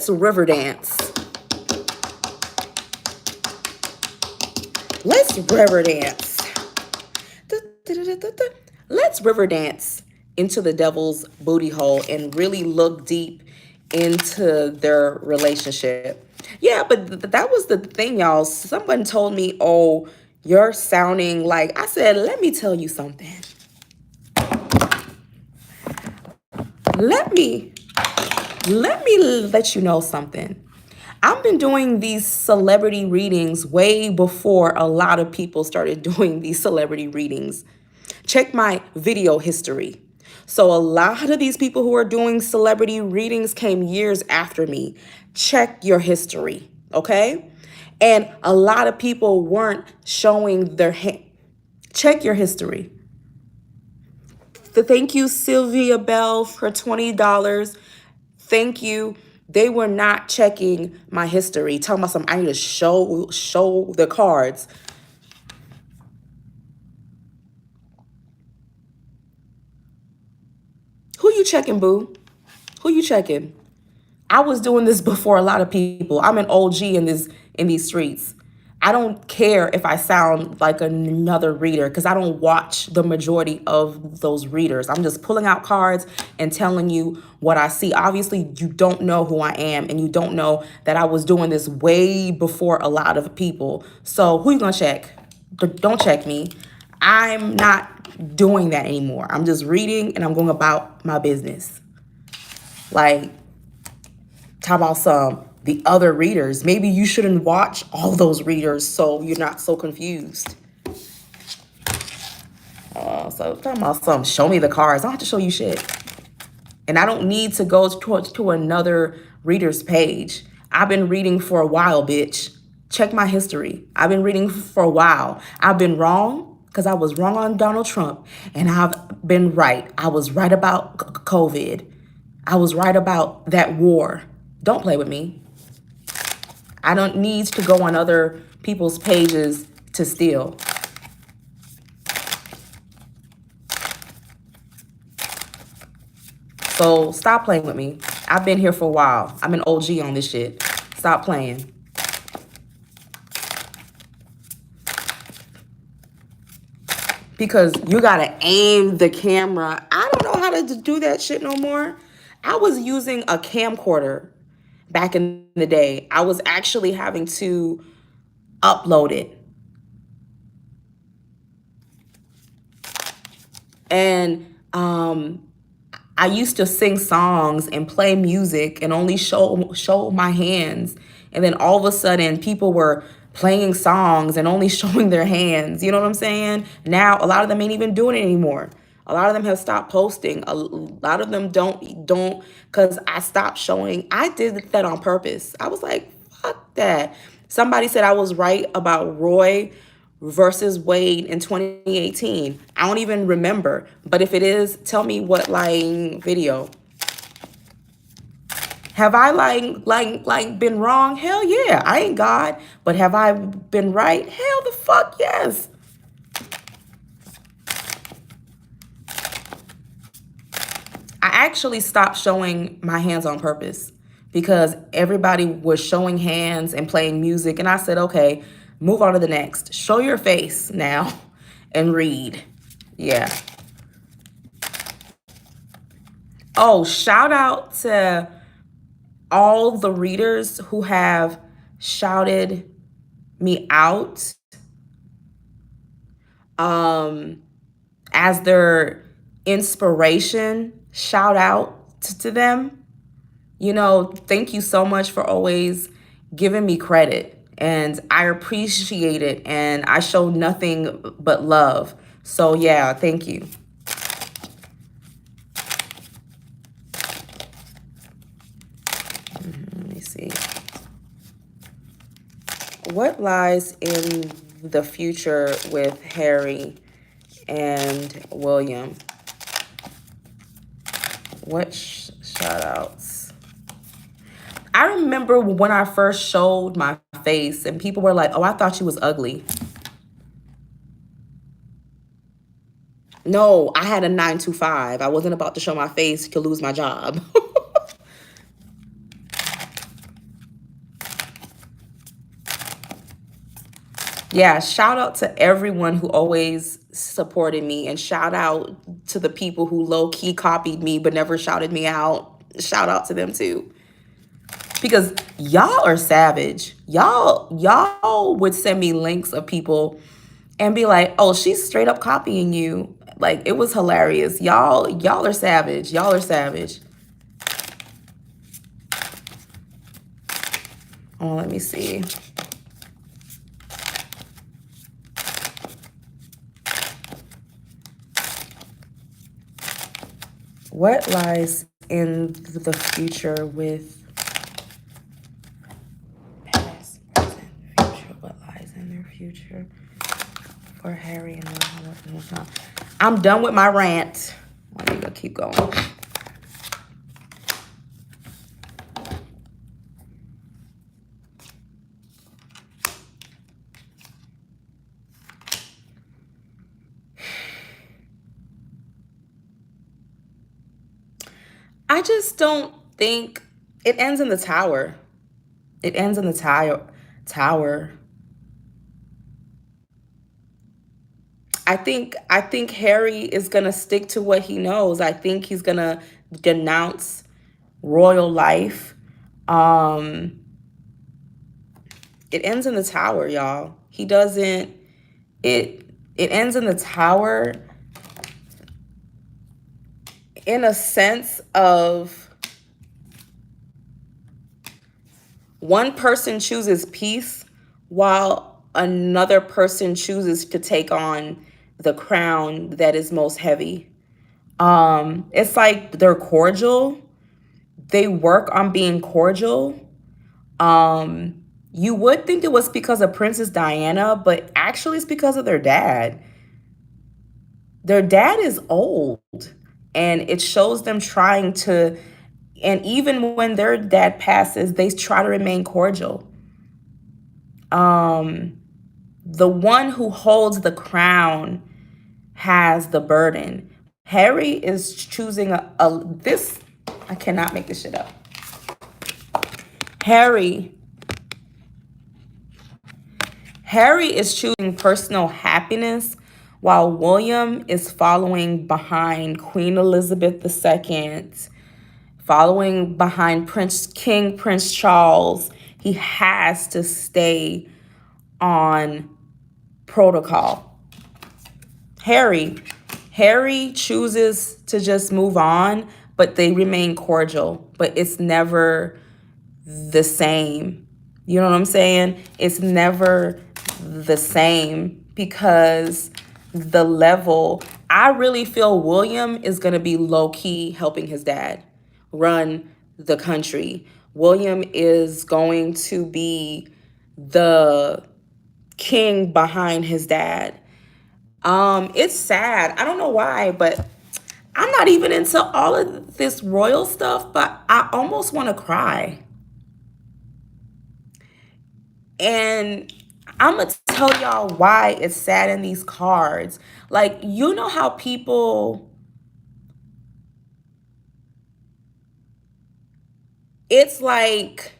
river dance. Let's river dance. Let's river dance into the devil's booty hole and really look deep into their relationship. Yeah, but that was the thing, y'all. Someone told me, oh, you're sounding like, I said, let me tell you something. Let me let you know something. I've been doing these celebrity readings way before a lot of people started doing these celebrity readings. Check my video history. So a lot of these people who are doing celebrity readings came years after me. Check your history, okay? And a lot of people weren't showing their hand. Check your history. Thank you, Sylvia Bell, for $20. Thank you. They were not checking my history. Talking about some, I need to show the cards. Who you checking, boo? Who you checking? I was doing this before a lot of people. I'm an OG in these streets. I don't care if I sound like another reader because I don't watch the majority of those readers. I'm just pulling out cards and telling you what I see. Obviously, you don't know who I am and you don't know that I was doing this way before a lot of people. So who you gonna check? Don't check me. I'm not doing that anymore. I'm just reading and I'm going about my business. Like, talk about the other readers. Maybe you shouldn't watch all those readers so you're not so confused. So talking about show me the cards. I don't have to show you shit. And I don't need to go to another reader's page. I've been reading for a while, bitch. Check my history. I've been reading for a while. I've been wrong because I was wrong on Donald Trump. And I've been right. I was right about COVID. I was right about that war. Don't play with me. I don't need to go on other people's pages to steal. So stop playing with me. I've been here for a while. I'm an OG on this shit. Stop playing. Because you gotta aim the camera. I don't know how to do that shit no more. I was using a camcorder back in the day. I was actually having to upload it. And I used to sing songs and play music and only show my hands. And then all of a sudden people were playing songs and only showing their hands. You know what I'm saying? Now a lot of them ain't even doing it anymore. A lot of them have stopped posting. A lot of them don't because I stopped showing. I did that on purpose. I was like, fuck that. Somebody said I was right about Roy versus Wade in 2018. I don't even remember. But if it is, tell me what lying video. Have I been wrong? Hell yeah. I ain't God. But have I been right? Hell the fuck yes. I actually stopped showing my hands on purpose because everybody was showing hands and playing music. And I said, okay, move on to the next. Show your face now and read. Yeah. Oh, shout out to all the readers who have shouted me out as their inspiration. Shout out to them. You know, thank you so much for always giving me credit. And I appreciate it. And I show nothing but love. So yeah, thank you. Let me see. What lies in the future with Harry and William? What shout outs? I remember when I first showed my face and people were like, oh, I thought you was ugly. No, I had a 9 to 5. I wasn't about to show my face to lose my job. Yeah, shout out to everyone who always supported me, and shout out to the people who low key copied me but never shouted me out. Shout out to them too. Because y'all are savage. Y'all would send me links of people and be like, "Oh, she's straight up copying you." Like, it was hilarious. Y'all are savage. Y'all are savage. Oh, let me see. What lies in the future with past, present, future? What lies in their future for Harry and William? I'm done with my rant. I'm gonna keep going. I just don't think it ends in the tower. It ends in the tower. I think Harry is gonna stick to what he knows. I think he's gonna denounce royal life. Um, it ends in the tower, y'all. He doesn't. It ends in the tower in a sense of one person chooses peace while another person chooses to take on the crown that is most heavy. It's like they're cordial. They work on being cordial. You would think it was because of Princess Diana, but actually it's because of their dad. Their dad is old, and it shows them trying to, and even when their dad passes, they try to remain cordial. The one who holds the crown has the burden. Harry is choosing a this. I cannot make this shit up. Harry Harry is choosing personal happiness while William is following behind Queen Elizabeth II, following behind Prince Charles. He has to stay on protocol. Harry Harry chooses to just move on, but they remain cordial, but it's never the same. You know what I'm saying? It's never the same because the level, I really feel William is going to be low key helping his dad run the country. William is going to be the king behind his dad. It's sad. I don't know why, but I'm not even into all of this royal stuff, but I almost want to cry. And I'm going to tell y'all why it's sad in these cards. Like, you know how people, it's like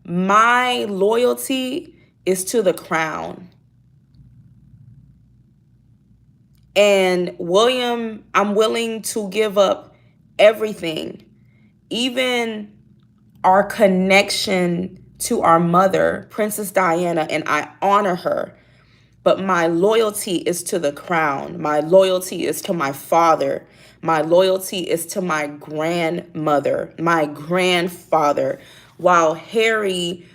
my loyalty is to the crown. And William, I'm willing to give up everything, even our connection to our mother, Princess Diana, and I honor her. But my loyalty is to the crown. My loyalty is to my father. My loyalty is to my grandmother, my grandfather. While Harry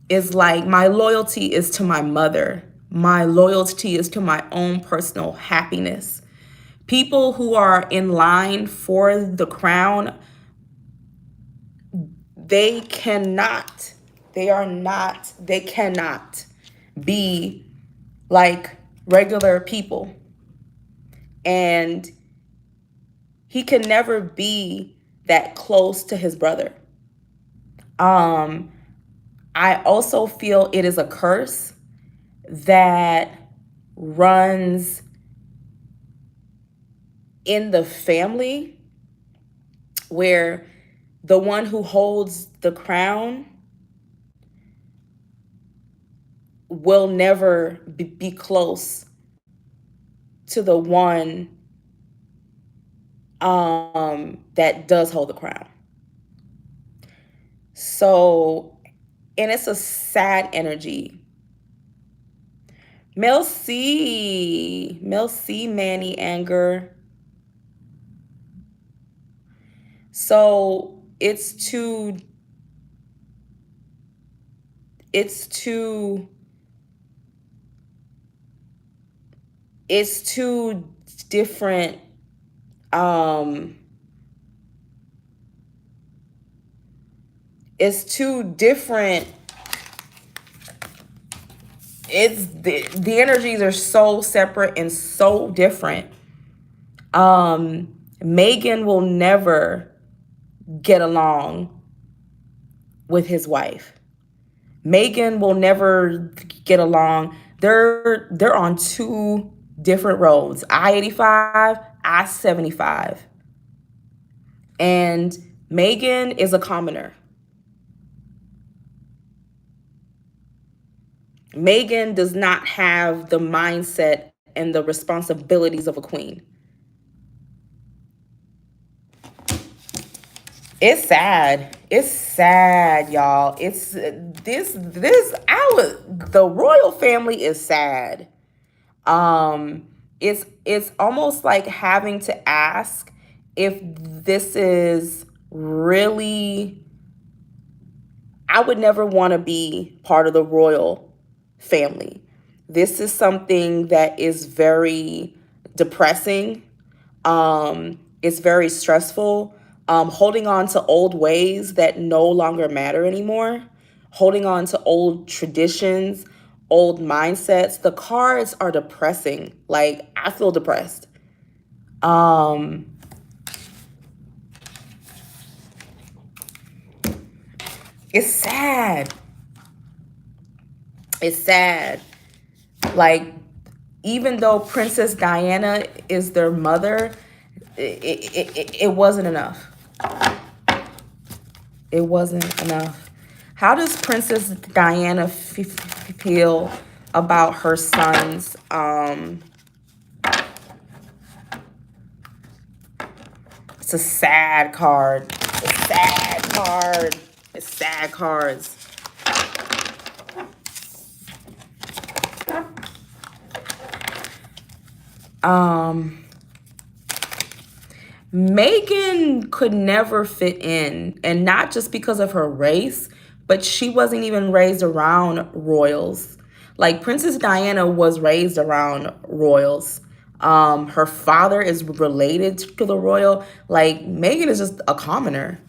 is like, my loyalty is to my mother. My loyalty is to my own personal happiness. People who are in line for the crown, they cannot, they cannot be like regular people. And he can never be that close to his brother. I also feel it is a curse that runs in the family where the one who holds the crown will never be close to the one that does hold the crown. So, and it's a sad energy. Mel C, Manny Anger. So it's too, it's two different, um, it's two different, it's the energies are so separate and so different. Megan will never get along with his wife. Megan will never get along. They're on two different roads. I-85, I-75. And Megan is a commoner. Megan does not have the mindset and the responsibilities of a queen. It's sad. It's sad, y'all. It's the royal family is sad. It's almost like having to ask if this is really. I would never want to be part of the royal family. This is something that is very depressing. It's very stressful. Holding on to old ways that no longer matter anymore. Holding on to old traditions, old mindsets. The cards are depressing. Like, I feel depressed. It's sad. It's sad. Like, even though Princess Diana is their mother, it wasn't enough. It wasn't enough. How does Princess Diana feel about her sons? It's a sad card. It's a sad card. It's sad cards. Meghan could never fit in, and not just because of her race, but she wasn't even raised around royals. Like, Princess Diana was raised around royals. Her father is related to the royal. Like, Meghan is just a commoner.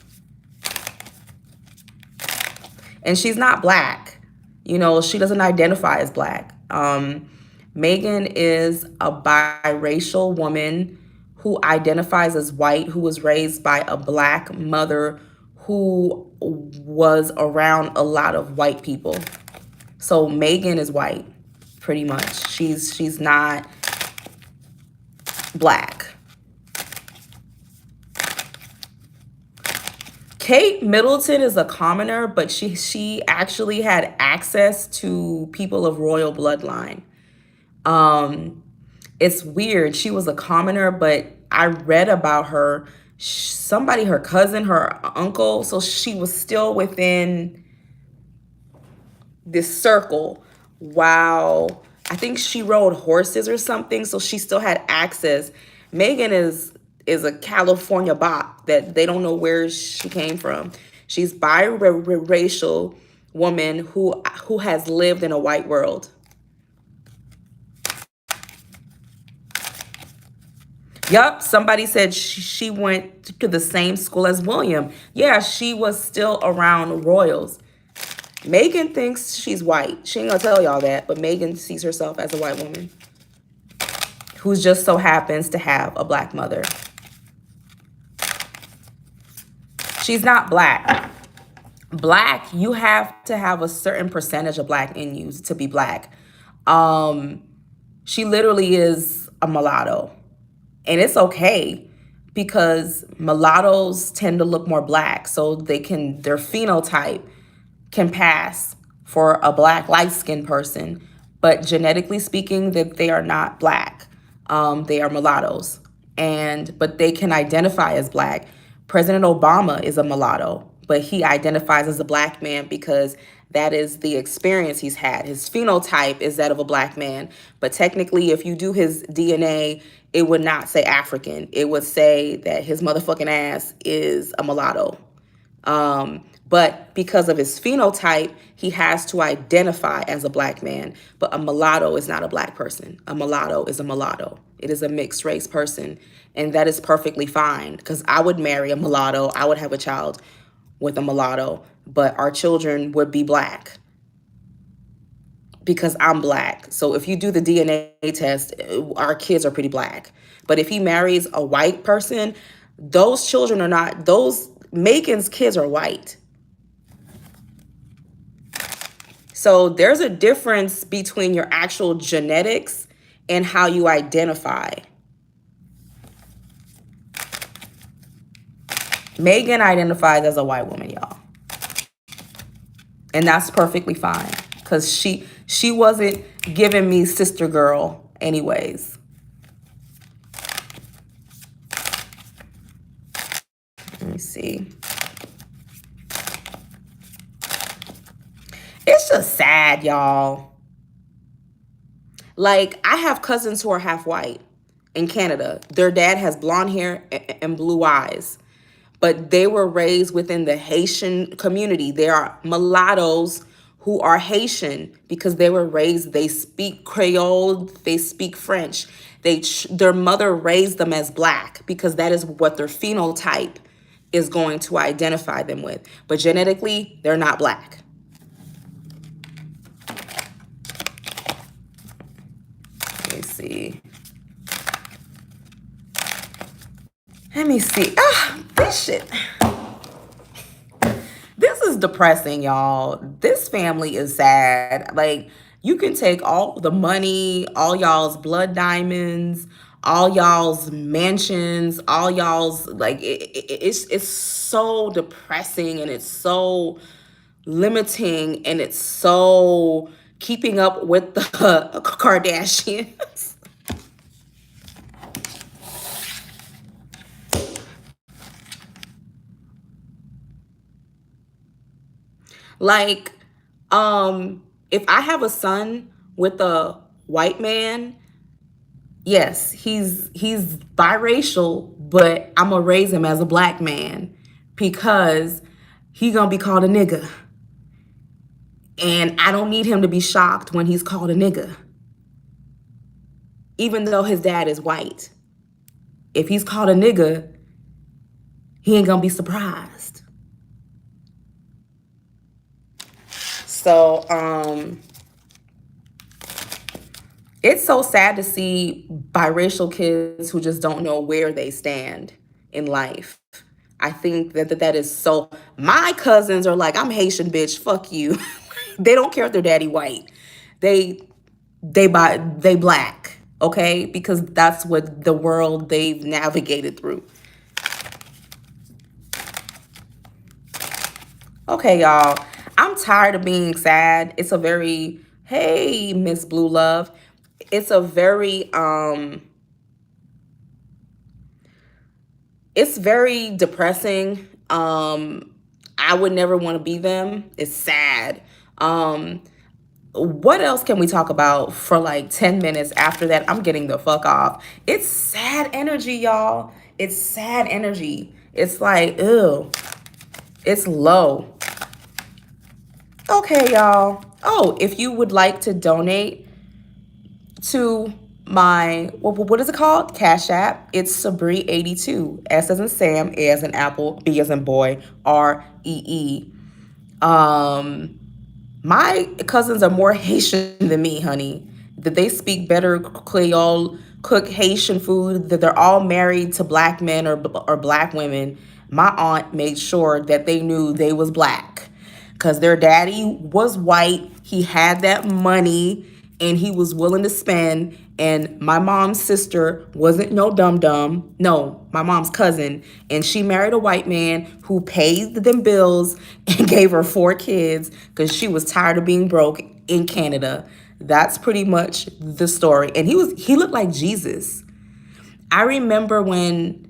And she's not black. You know, she doesn't identify as black. Meghan is a biracial woman who identifies as white, who was raised by a black mother who was around a lot of white people. So Meghan is white, pretty much. She's not black. Kate Middleton is a commoner, but she actually had access to people of royal bloodline. It's weird. She was a commoner, but I read about her. Somebody, her cousin, her uncle. So she was still within this circle. Wow. I think she rode horses or something. So she still had access. Meghan is a California bop that they don't know where she came from. She's biracial woman who has lived in a white world. Yup, somebody said she went to the same school as William. Yeah, she was still around royals. Meghan thinks she's white. She ain't gonna tell y'all that, but Meghan sees herself as a white woman who just so happens to have a black mother. She's not black. Black, you have to have a certain percentage of black in you to be black. She literally is a mulatto. And it's okay because mulattoes tend to look more black, so their phenotype can pass for a black light-skinned person, but genetically speaking, that they are not black. They are mulattoes, and but they can identify as black. President Obama is a mulatto, but he identifies as a black man because that is the experience he's had. His phenotype is that of a black man, but technically, if you do his DNA, it would not say African. It would say that his motherfucking ass is a mulatto. But because of his phenotype, he has to identify as a black man. But a mulatto is not a black person. A mulatto is a mulatto. It is a mixed race person. And that is perfectly fine because I would marry a mulatto. I would have a child with a mulatto, but our children would be black because I'm black. So if you do the DNA test, our kids are pretty black. But if he marries a white person, those children are not, those Megan's kids are white. So there's a difference between your actual genetics and how you identify. Megan identifies as a white woman, y'all. And that's perfectly fine because she wasn't giving me sister girl anyways. Let me see. It's just sad, y'all. Like, I have cousins who are half white in Canada. Their dad has blonde hair and blue eyes, but they were raised within the Haitian community. They are mulattoes who are Haitian because they were raised, they speak Creole, they speak French. Their mother raised them as black because that is what their phenotype is going to identify them with. But genetically, they're not black. Let me see. Let me see. This shit. This is depressing, y'all. This family is sad. Like, you can take all the money, all y'all's blood diamonds, all y'all's mansions, all y'all's, like, it's so depressing and it's so limiting and it's so keeping up with the Kardashians. Like, if I have a son with a white man, yes, he's biracial, but I'm gonna raise him as a black man because he gonna be called a nigga. And I don't need him to be shocked when he's called a nigga, even though his dad is white. If he's called a nigga, he ain't gonna be surprised. So, it's so sad to see biracial kids who just don't know where they stand in life. I think that is so. My cousins are like, I'm Haitian, bitch. Fuck you. They don't care if their daddy white. They black. Okay, because that's what the world they've navigated through. Okay, y'all. I'm tired of being sad. It's a very, hey, Miss Blue Love. It's a very it's very depressing. I would never want to be them. It's sad. What else can we talk about for like 10 minutes? After that, I'm getting the fuck off. It's sad energy, y'all. It's sad energy. It's like, ew. It's low. Okay, y'all. Oh, if you would like to donate to my, what is it called? Cash App. It's Sabree82. S as in Sam, A as in Apple, B as in boy, REE. My cousins are more Haitian than me, honey. That they speak better Creole, cook Haitian food, that they're all married to black men or black women. My aunt made sure that they knew they was black because their daddy was white. He had that money. and he was willing to spend. And my mom's sister wasn't no dum dum. No, my mom's cousin, and she married a white man who paid them bills and gave her 4 kids because she was tired of being broke in Canada. That's pretty much the story. And he looked like Jesus. I remember when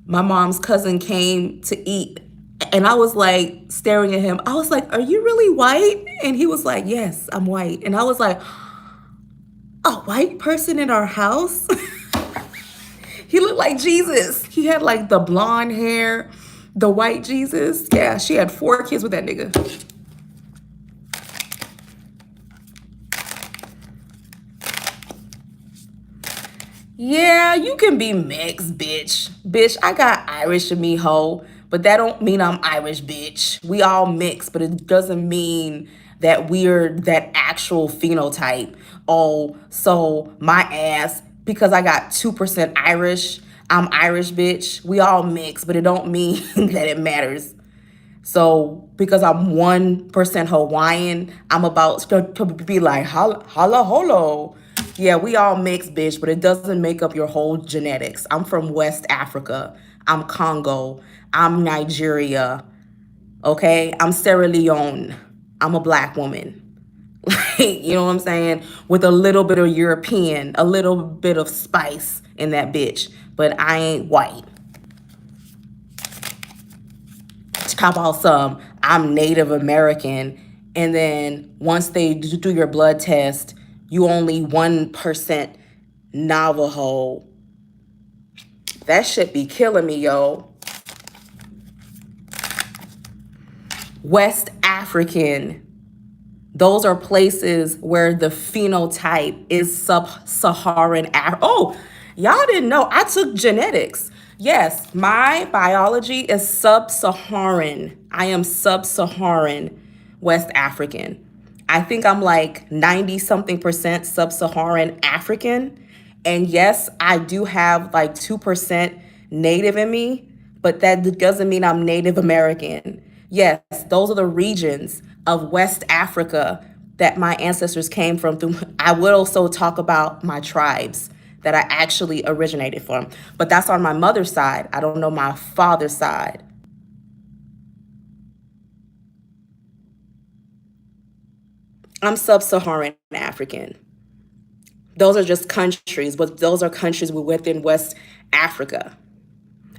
my mom's cousin came to eat, and I was like staring at him. I was like, "Are you really white?" And he was like, "Yes, I'm white." And I was like, "A white person in our house?" He looked like Jesus. He had like the blonde hair, the white Jesus. Yeah, she had 4 kids with that nigga. Yeah, you can be mixed, bitch. Bitch, I got Irish in me, ho. But that don't mean I'm Irish, bitch. We all mixed, but it doesn't mean that we're that actual phenotype. Oh, so my ass, because I got 2% Irish, I'm Irish, bitch. We all mixed, but it don't mean that it matters. So because I'm 1% Hawaiian, I'm about to be like, holla holo. Yeah, we all mixed, bitch, but it doesn't make up your whole genetics. I'm from West Africa. I'm Congo. I'm Nigeria. Okay? I'm Sierra Leone. I'm a black woman. Like, you know what I'm saying? With a little bit of European, a little bit of spice in that bitch. But I ain't white. How about some, I'm Native American, and then once they do your blood test, you only 1% Navajo. That shit be killing me, yo. West African. Those are places where the phenotype is sub-Saharan. Oh, y'all didn't know. I took genetics. Yes, my biology is sub-Saharan. I am sub-Saharan West African. I think I'm like 90 something percent sub-Saharan African. And yes, I do have like 2% Native in me, but that doesn't mean I'm Native American. Yes, those are the regions of West Africa that my ancestors came from. Through, I will also talk about my tribes that I actually originated from, but that's on my mother's side. I don't know my father's side. I'm sub-Saharan African. Those are just countries, but those are countries within West Africa.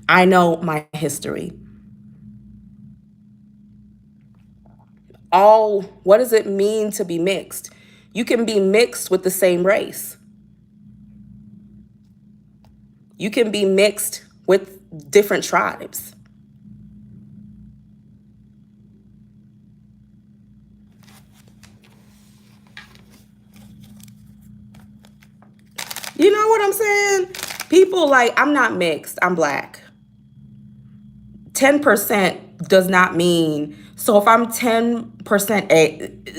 I know my history. What does it mean to be mixed? You can be mixed with the same race. You can be mixed with different tribes. You know what I'm saying? People like, I'm not mixed, I'm black. 10% does not mean, so if I'm 10%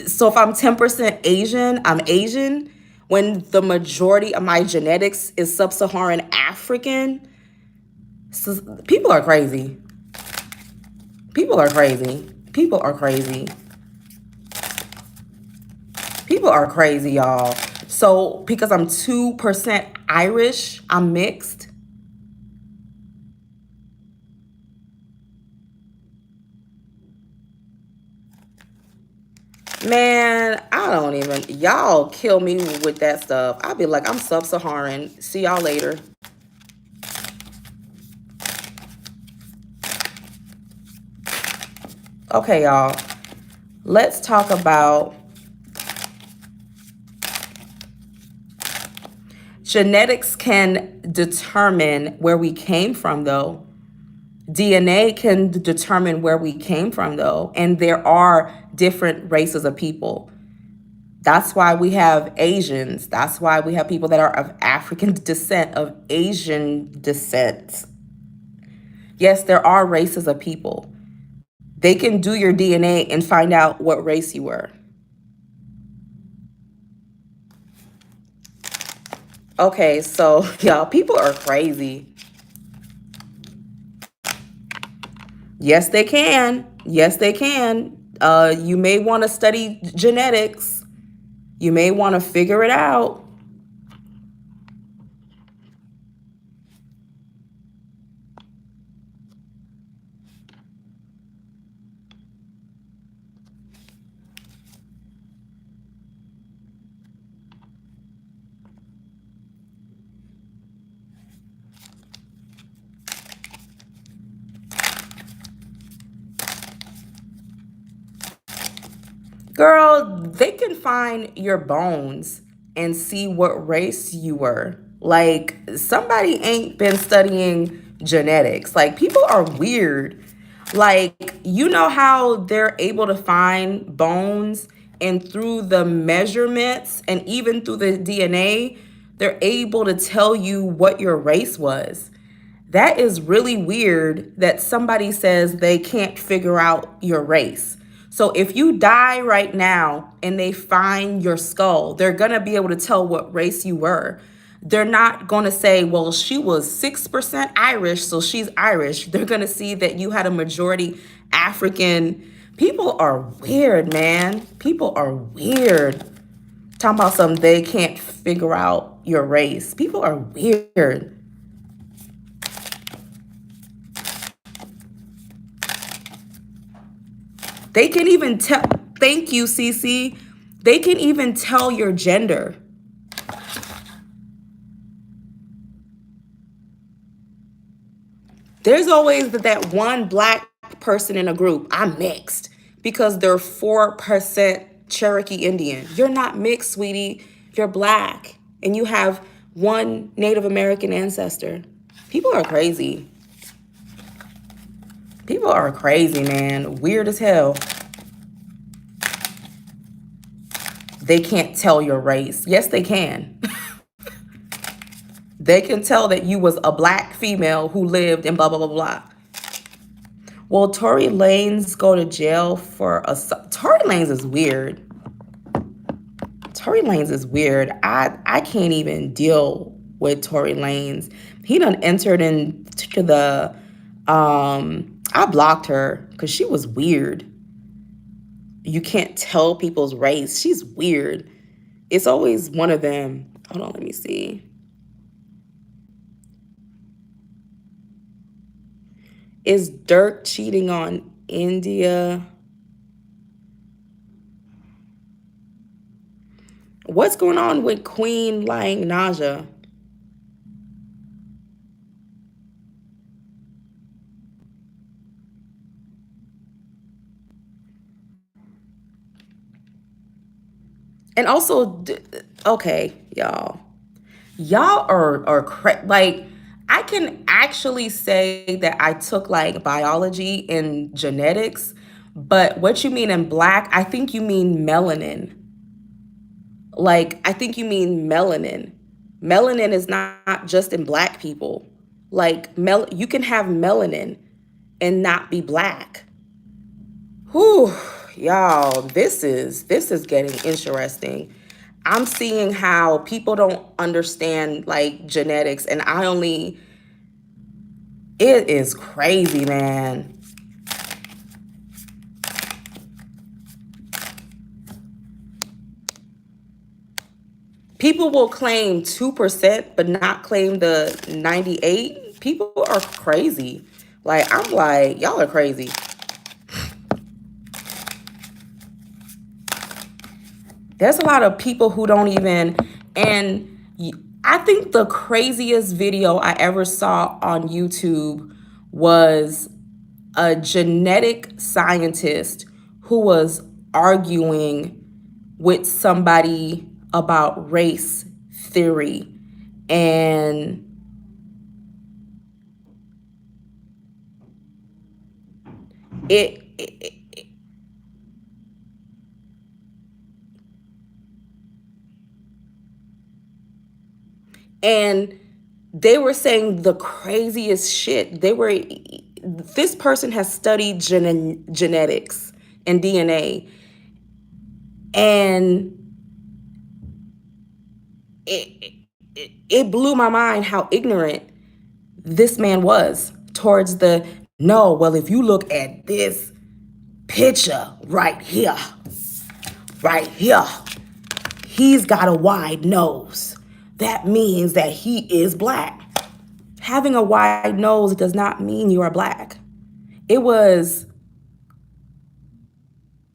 so if I'm 10% Asian, I'm Asian, when the majority of my genetics is sub-Saharan African. So people are crazy. People are crazy. People are crazy. People are crazy, y'all. So because I'm 2% Irish, I'm mixed. Man, I don't even, y'all kill me with that stuff. I'll be like, I'm sub-Saharan. See y'all later. Okay, y'all. Let's talk about genetics can determine where we came from, though. DNA can determine where we came from, though. And there are different races of people. That's why we have Asians. That's why we have people that are of African descent, of Asian descent. Yes, there are races of people. They can do your DNA and find out what race you were. Okay, so y'all, people are crazy. Yes, they can. Yes, they can. You may want to study genetics. You may want to figure it out. Girl, they can find your bones and see what race you were. Like, somebody ain't been studying genetics. Like, people are weird. Like, you know how they're able to find bones and through the measurements and even through the DNA, they're able to tell you what your race was. That is really weird that somebody says they can't figure out your race. So if you die right now and they find your skull, they're going to be able to tell what race you were. They're not going to say, well, she was 6% Irish, so she's Irish. They're going to see that you had a majority African. People are weird, man. People are weird. Talking about something they can't figure out your race. People are weird. They can even tell, thank you, Cece. They can even tell your gender. There's always that one black person in a group. I'm mixed because they're 4% Cherokee Indian. You're not mixed, sweetie. You're black and you have one Native American ancestor. People are crazy. People are crazy, man. Weird as hell. They can't tell your race. Yes, they can. They can tell that you was a black female who lived in blah, blah, blah, blah. Will Tory Lanez go to jail for assault? Tory Lanez is weird. Tory Lanez is weird. I can't even deal with Tory Lanez. He done entered into the, I blocked her because she was weird. You can't tell people's race. She's weird. It's always one of them. Hold on, let me see. Is Dirk cheating on India? What's going on with Queen lying Naja? And also, okay, y'all. Y'all are like, I can actually say that I took like biology and genetics, but what you mean in black, I think you mean melanin. Like, I think you mean melanin. Melanin is not just in black people. Like, you can have melanin and not be black. Whew, y'all, this is getting interesting. I'm seeing how people don't understand like genetics, and it is crazy, man. People will claim 2%, but not claim the 98. People are crazy. Like, I'm like, y'all are crazy. There's a lot of people who don't even, and I think the craziest video I ever saw on YouTube was a genetic scientist who was arguing with somebody about race theory. And it and they were saying the craziest shit. This person has studied genetics and DNA, and it, it blew my mind how ignorant this man was towards no, well, if you look at this picture right here, he's got a wide nose. That means that he is black. Having a wide nose does not mean you are black. It was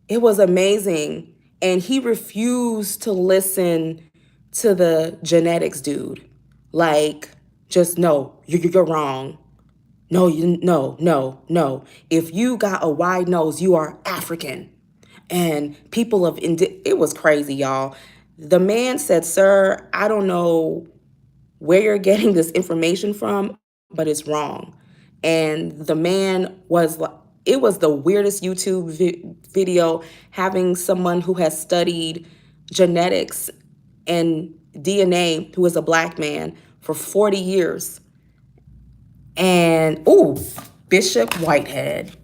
it was amazing, and he refused to listen to the genetics dude. Like, just no, you're wrong. No, no. If you got a wide nose, you are African. And people of it was crazy, y'all. The man said, "Sir, I don't know where you're getting this information from, but it's wrong." And the man was like, it was the weirdest YouTube video, having someone who has studied genetics and DNA, who is a black man, for 40 years. And, ooh, Bishop Whitehead.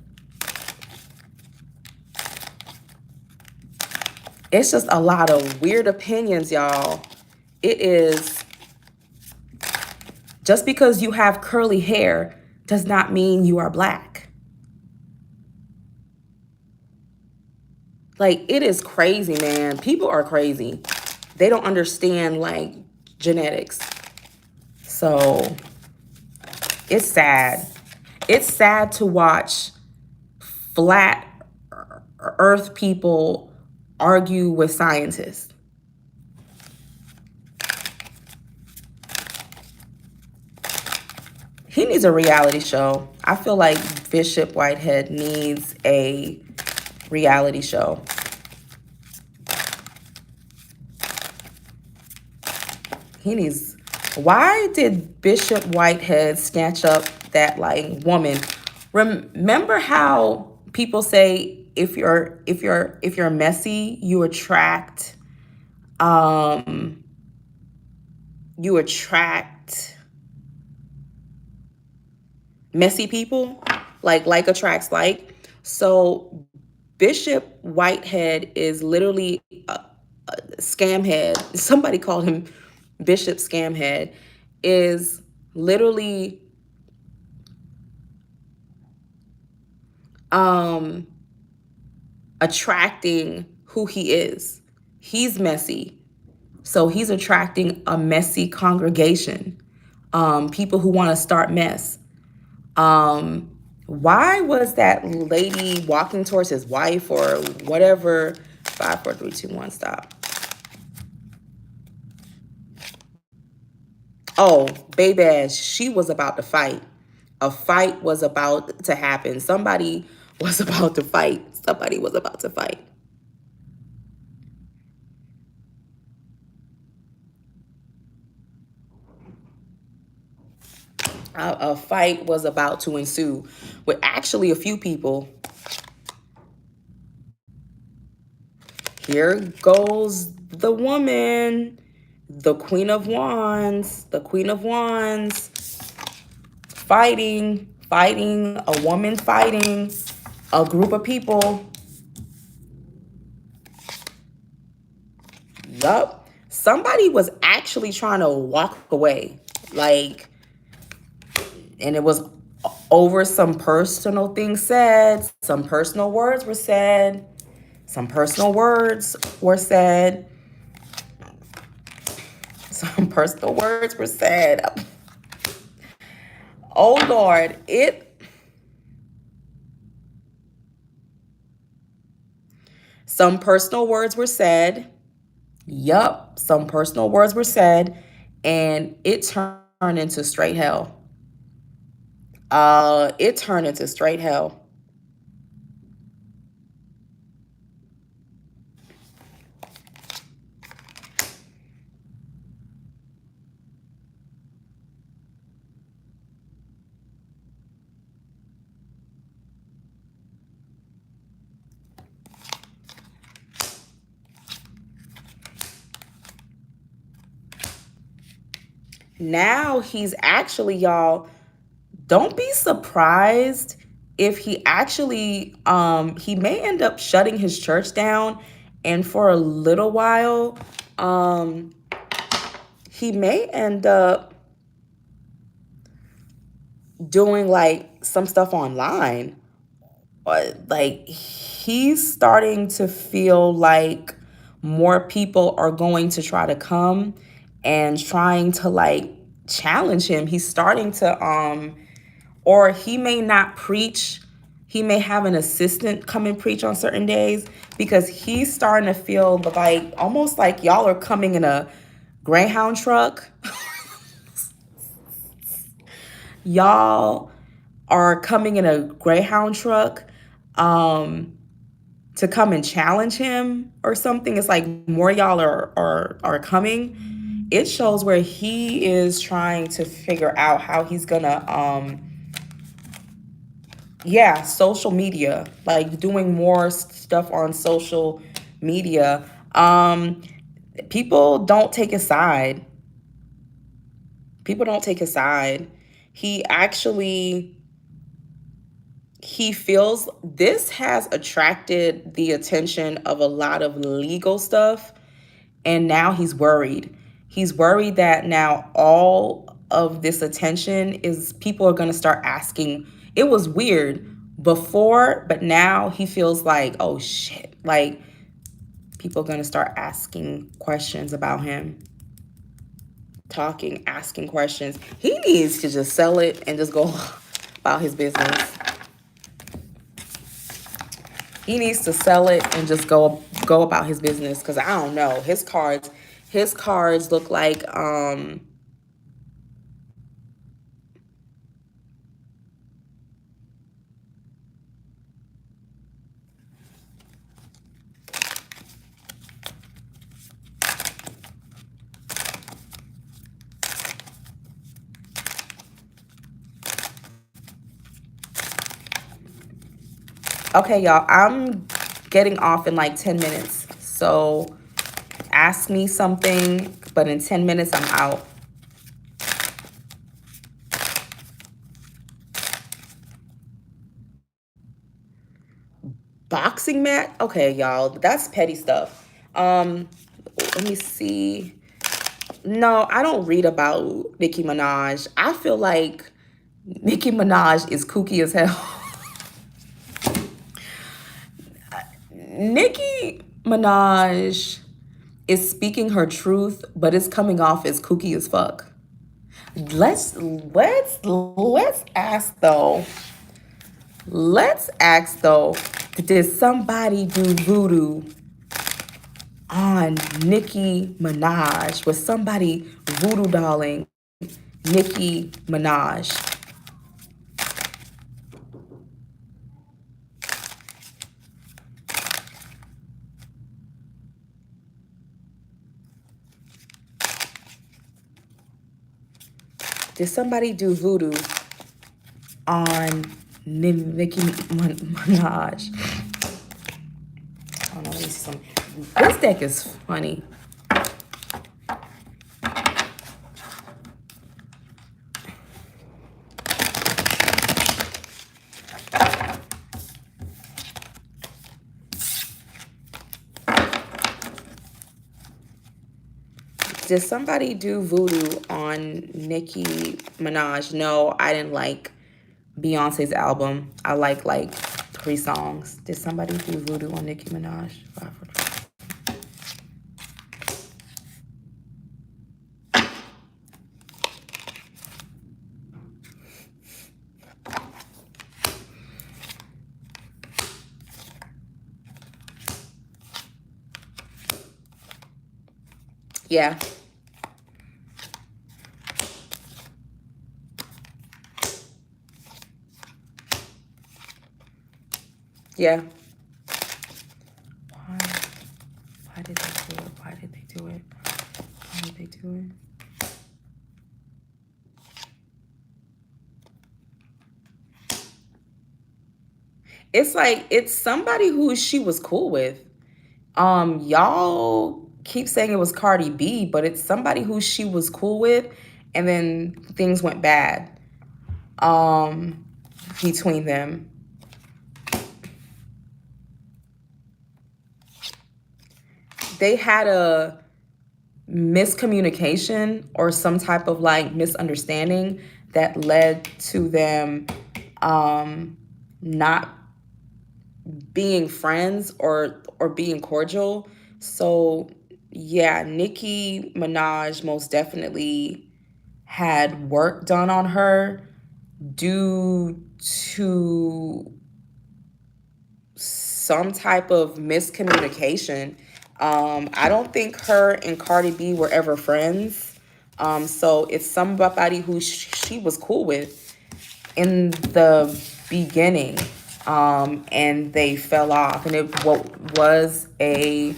It's just a lot of weird opinions, y'all. It is, just because you have curly hair does not mean you are black. Like, it is crazy, man. People are crazy. They don't understand, like, genetics. So, it's sad. It's sad to watch flat earth people argue with scientists. He needs a reality show. I feel like Bishop Whitehead needs a reality show. He needs. Why did Bishop Whitehead snatch up that like woman? Remember how people say if you're messy, um you attract messy people, like attracts like. So Bishop Whitehead is literally a scam head. Somebody called him Bishop Scam Head. Is literally um attracting who he is. He's messy. So he's attracting a messy congregation. People who want to start mess. Why was that lady walking towards his wife or whatever? 5, 4, 3, 2, 1, stop. Oh, baby, she was about to fight. A fight was about to happen. Somebody was about to fight. Somebody was about to fight. A fight was about to ensue with actually a few people. Here goes the woman, the Queen of Wands, fighting, a woman fighting, a group of people. Yup. Somebody was actually trying to walk away. Like, and it was over some personal things said, some personal words were said, some personal words were said, some personal words were said. Oh Lord, some personal words were said. Yup, some personal words were said, and it turned into straight hell. It turned into straight hell. Now he's actually, y'all, don't be surprised if he actually he may end up shutting his church down, and for a little while he may end up doing like some stuff online. Like, he's starting to feel like more people are going to try to come and trying to like challenge him. He's starting to or he may not preach. He may have an assistant come and preach on certain days because he's starting to feel like almost like y'all are coming in a Greyhound truck. Y'all are coming in a Greyhound truck to come and challenge him or something. It's like more y'all are coming. It shows where he is trying to figure out how he's gonna yeah, social media, like doing more stuff on social media. People don't take his side. People don't take his side. He actually he feels this has attracted the attention of a lot of legal stuff, and now he's worried. He's worried that now all of this attention is people are going to start asking. It was weird before, but now he feels like, oh shit, like people are going to start asking questions about him, talking, asking questions. He needs to just sell it and just go about his business. He needs to sell it and just go about his business, because I don't know. His cards look like okay, y'all, I'm getting off in like 10 minutes. So ask me something, but in 10 minutes, I'm out. Boxing match? Okay, y'all, that's petty stuff. Let me see. No, I don't read about Nicki Minaj. I feel like Nicki Minaj is kooky as hell. Nicki Minaj is speaking her truth, but it's coming off as kooky as fuck. Let's ask though. Let's ask though. Did somebody do voodoo on Nicki Minaj? Was somebody voodoo dolling Nicki Minaj? Did somebody do voodoo on Nicki Minaj? Hold on, let me see something. This deck is funny. Did somebody do voodoo on Nicki Minaj? No, I didn't like Beyonce's album. I like 3 songs. Did somebody do voodoo on Nicki Minaj? Yeah. Yeah. Why? Why did they do it? Why did they do it? Why did they do it? It's like it's somebody who she was cool with. Y'all keep saying it was Cardi B, but it's somebody who she was cool with, and then things went bad um between them. They had a miscommunication or some type of like misunderstanding that led to them not being friends or being cordial. So yeah, Nicki Minaj most definitely had work done on her due to some type of miscommunication. I don't think her and Cardi B were ever friends. So it's somebody who she was cool with in the beginning, and they fell off, and it was a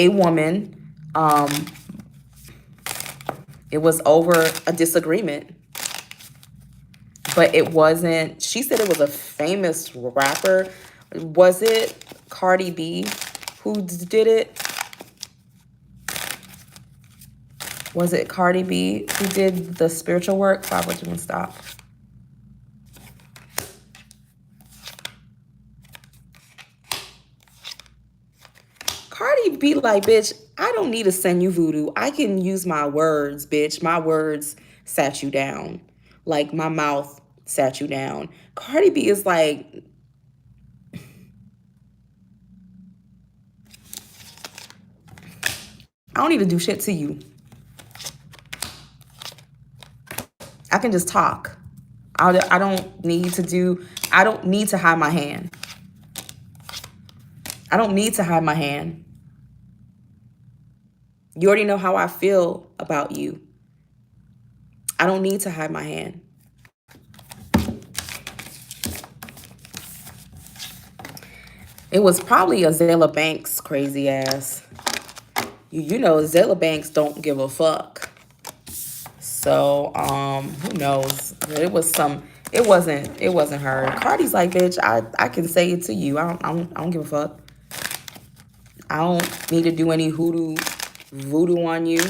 woman. It was over a disagreement, but it wasn't. She said it was a famous rapper. Was it Cardi B who did it? Was it Cardi B who did the spiritual work? 5 stop. Cardi be like, bitch, I don't need to send you voodoo. I can use my words, bitch. My words sat you down. Like my mouth sat you down. Cardi B is like, I don't need to do shit to you. I can just talk. I don't need to do, I don't need to hide my hand. I don't need to hide my hand. You already know how I feel about you. I don't need to hide my hand. It was probably a Zayla Banks crazy ass. You know, Zayla Banks don't give a fuck. So, who knows? It wasn't her. Cardi's like, bitch, I can say it to you. I don't give a fuck. I don't need to do any voodoo on you.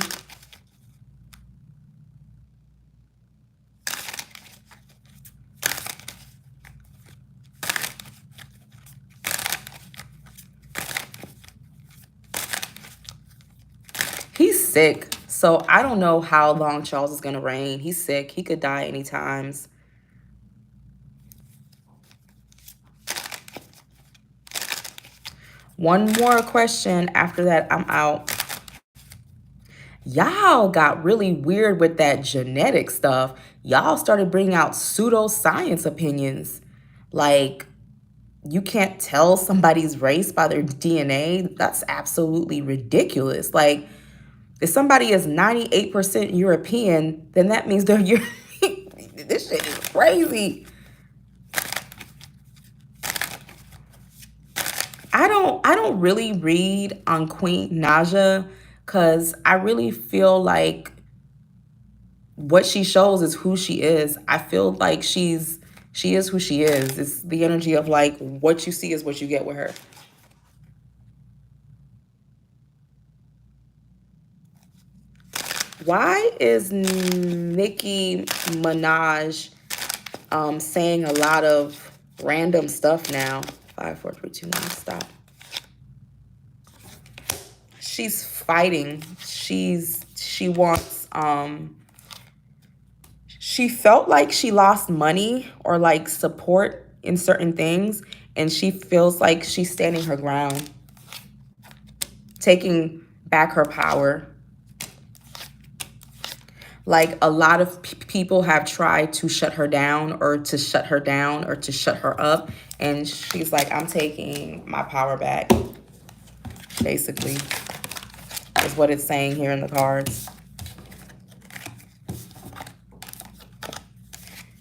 He's sick. So I don't know how long Charles is gonna reign. He's sick. He could die any times. One more question. After that, I'm out. Y'all got really weird with that genetic stuff. Y'all started bringing out pseudoscience opinions. Like, you can't tell somebody's race by their DNA. That's absolutely ridiculous. Like, if somebody is 98% European, then that means they're European. This shit is crazy. I don't really read on Queen Naja because I really feel like what she shows is who she is. I feel like she is who she is. It's the energy of like what you see is what you get with her. Why is Nicki Minaj saying a lot of random stuff now? 5 4 3 2 1 stop. She's fighting. She wants she felt like she lost money or like support in certain things, and she feels like she's standing her ground, taking back her power. Like a lot of people have tried to shut her down or to shut her down or to shut her up, and she's like, I'm taking my power back, basically, is what it's saying here in the cards.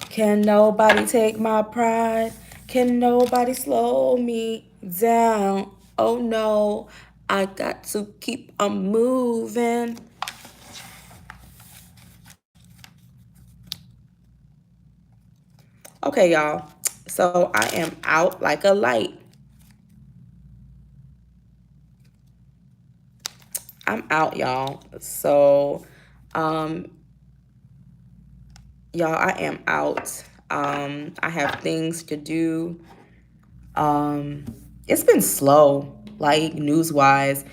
Can nobody take my pride? Can nobody slow me down? Oh no, I got to keep on moving. Okay, y'all. So I am out like a light. I'm out, y'all. So, um, y'all, I am out. I have things to do. Um, it's been slow, like news wise.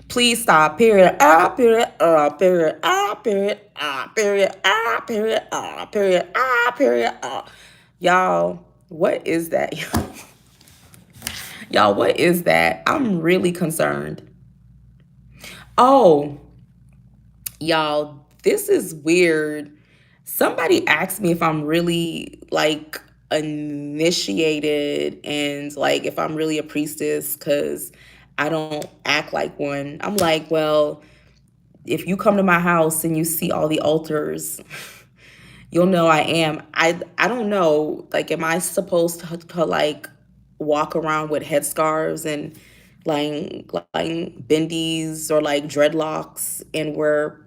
Please stop. Period. Ah. Period. Period. Ah. Period. Ah. Period. Ah. Period. Ah. Period. Ah. Period. Ah. Y'all, what is that? Y'all, what is that? I'm really concerned. Oh, y'all, this is weird. Somebody asked me if I'm really like initiated and like if I'm really a priestess because I don't act like one. I'm like, well, if you come to my house and you see all the altars, you'll know I am. I don't know. Like, am I supposed to like walk around with headscarves and like bendies or like dreadlocks and wear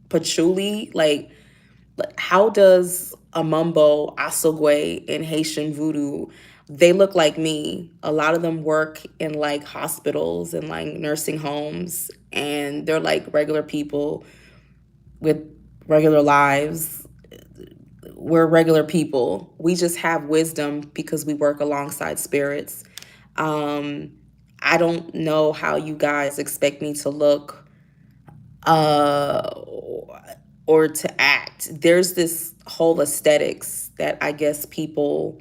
patchouli? Like, how does a mumbo, asogwe, and Haitian voodoo? They look like me. A lot of them work in like hospitals and like nursing homes, and they're like regular people with regular lives. We're regular people. We just have wisdom because we work alongside spirits. Um, I don't know how you guys expect me to look uh, or to act. There's this whole aesthetics that I guess people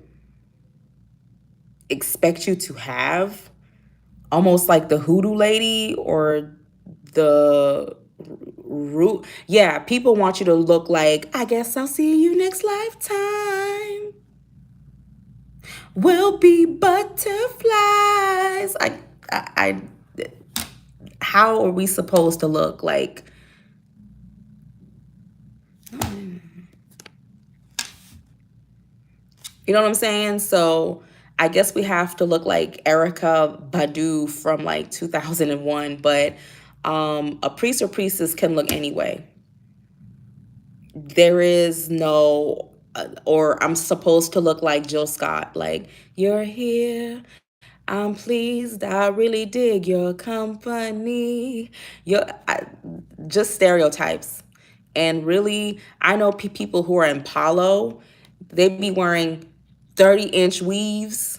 expect you to have, almost like the hoodoo lady or the root. Yeah, people want you to look like, I guess I'll see you next lifetime. We'll be butterflies. I how are we supposed to look like? You know what I'm saying? So I guess we have to look like Erica Badu from like 2001, but a priest or priestess can look anyway. There is no, or I'm supposed to look like Jill Scott, like, you're here. I'm pleased. I really dig your company. Just stereotypes. And really, I know people who are in Palo, they be wearing 30-inch weaves,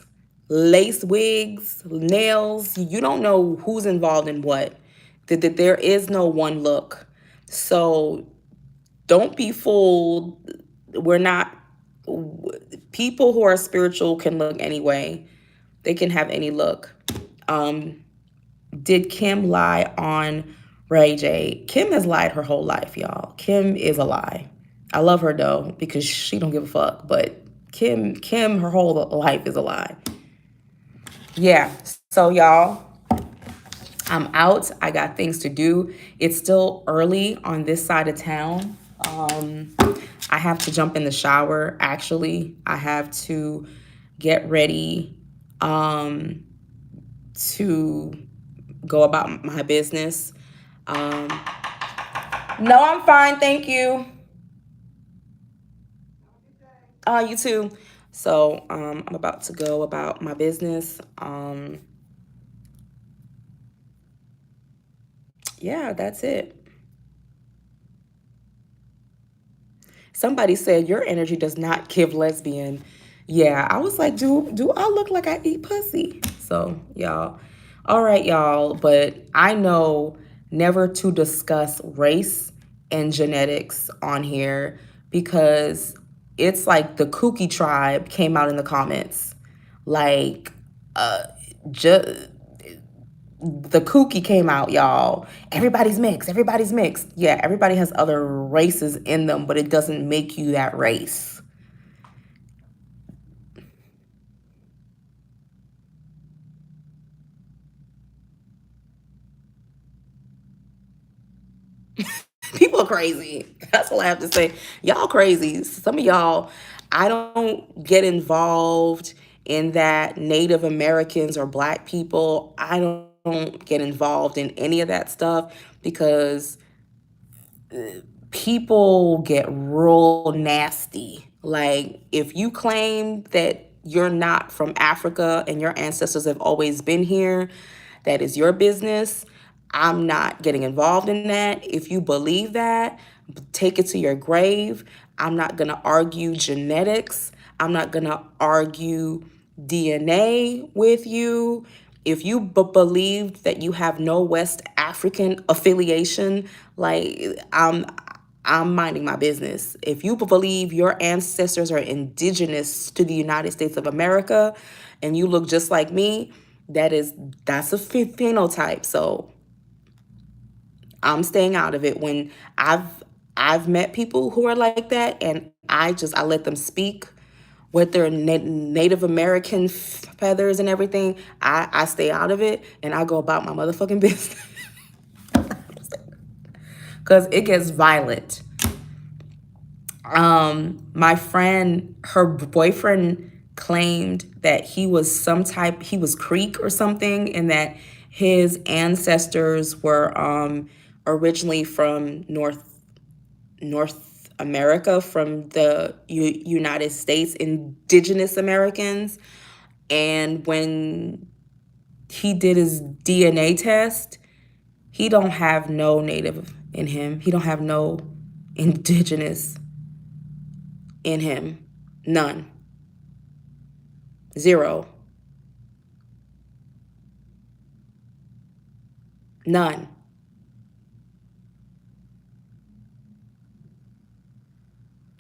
lace wigs, nails. You don't know who's involved in what. That there is no one look. So don't be fooled. We're not, people who are spiritual can look anyway. They can have any look. Um, did Kim lie on Ray J? Kim has lied her whole life, y'all. Kim is a lie. I love her though because she don't give a fuck. But Kim, her whole life is a lie. Yeah. So y'all, I'm out. I got things to do. It's still early on this side of town. I have to jump in the shower. Actually, I have to get ready to go about my business. Um, no, I'm fine. Thank you. You too. So I'm about to go about my business. Yeah, that's it. Somebody said your energy does not give lesbian. Yeah, I was like, do I look like I eat pussy? So y'all, all right, y'all. But I know never to discuss race and genetics on here because it's like the kooky tribe came out in the comments, like, just the kooky came out, y'all. Everybody's mixed. Everybody's mixed. Yeah, everybody has other races in them, but it doesn't make you that race. People are crazy. That's all I have to say. Y'all crazy. Some of y'all, I don't get involved in that. Native Americans or black people, I don't get involved in any of that stuff because people get real nasty. Like, if you claim that you're not from Africa and your ancestors have always been here, that is your business. I'm not getting involved in that. If you believe that, take it to your grave. I'm not going to argue genetics. I'm not going to argue DNA with you. If you believe that you have no West African affiliation, like, I'm minding my business. If you believe your ancestors are indigenous to the United States of America and you look just like me, That is that's a phenotype. So I'm staying out of it. When I've met people who are like that, and I let them speak with their Native American feathers and everything. I stay out of it and I go about my motherfucking business because it gets violent. My friend, her boyfriend claimed that he was Creek or something, and that his ancestors were originally from North America, from the United States, indigenous Americans. And when he did his DNA test, he don't have no native in him. He don't have no indigenous in him. None. Zero. None.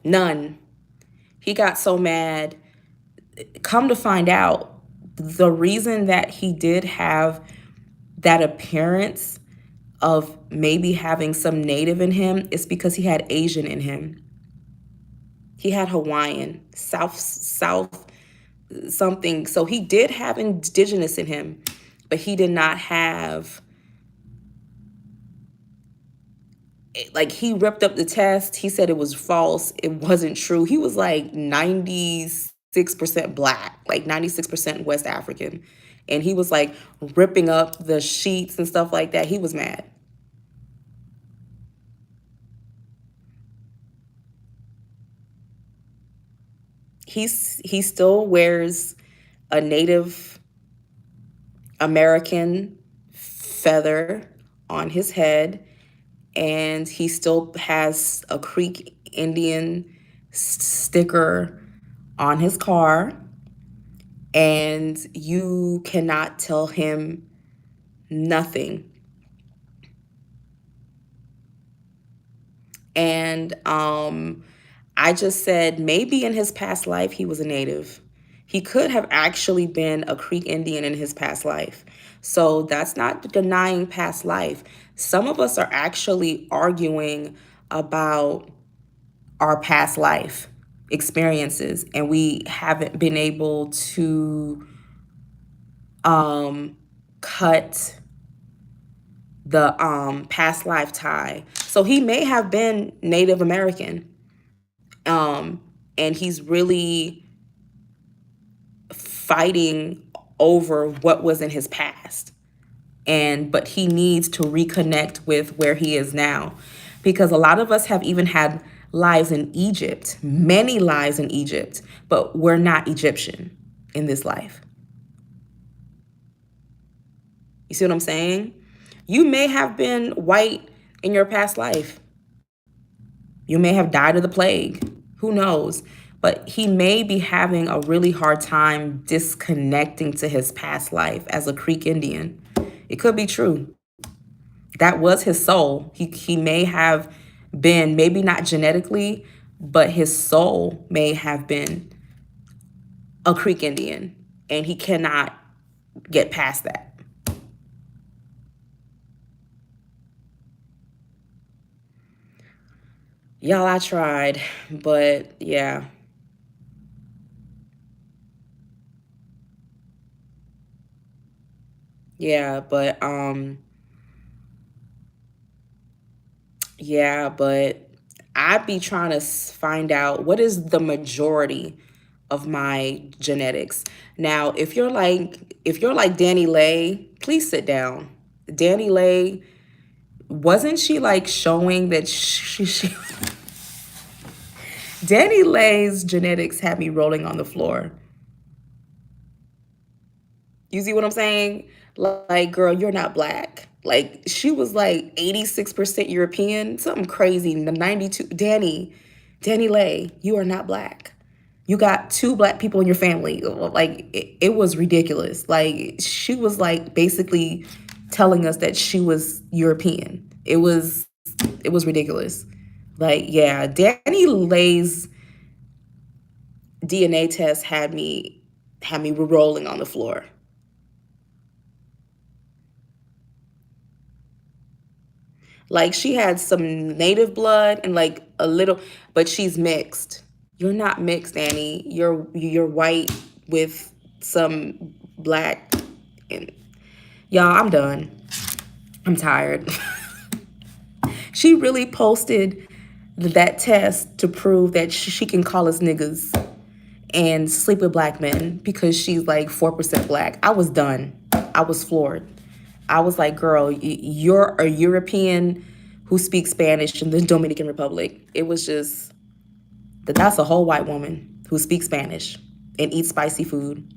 None. He got so mad. Come to find out, the reason that he did have that appearance of maybe having some native in him is because he had Asian in him. He had Hawaiian, South something. So he did have indigenous in him, but he did not have, like, he ripped up the test. He said it was false. It wasn't true. He was like 96% black, like 96% West African. And he was like ripping up the sheets and stuff like that. He was mad. He still wears a Native American feather on his head, and he still has a Creek Indian sticker on his car, and you cannot tell him nothing. And I just said maybe in his past life he was a native. He could have actually been a Creek Indian in his past life. So that's not denying past life. Some of us are actually arguing about our past life experiences, and we haven't been able to cut the past life tie. So he may have been Native American, um, and he's really fighting over what was in his past. And but he needs to reconnect with where he is now, because a lot of us have even had lives in Egypt, many lives in Egypt, but we're not Egyptian in this life. You see what I'm saying? You may have been white in your past life. You may have died of the plague. Who knows? But he may be having a really hard time disconnecting to his past life as a Creek Indian. It could be true. That was his soul. He may have been, maybe not genetically, but his soul may have been a Creek Indian, and he cannot get past that. Y'all, I tried, but yeah. Yeah, but yeah, but I'd be trying to find out what is the majority of my genetics. Now, if you're like Danny Lay, please sit down. Danny Lay, wasn't she like showing that she Danny Lay's genetics had me rolling on the floor. You see what I'm saying? Like, girl, you're not black. Like, she was like 86% European, something crazy. 92. Danny Lay, you are not black. You got two black people in your family. Like, it was ridiculous. Like, she was like basically telling us that she was European. It was ridiculous. Like, yeah, Danny Lay's DNA test had me rolling on the floor. Like she had some native blood and like a little, but she's mixed. You're not mixed, Annie. You're white with some black. And y'all, I'm done. I'm tired. She really posted that test to prove that she can call us niggas and sleep with black men because she's like 4% black. I was done. I was floored. I was like, girl, you're a European who speaks Spanish in the Dominican Republic. It was just that's a whole white woman who speaks Spanish and eats spicy food.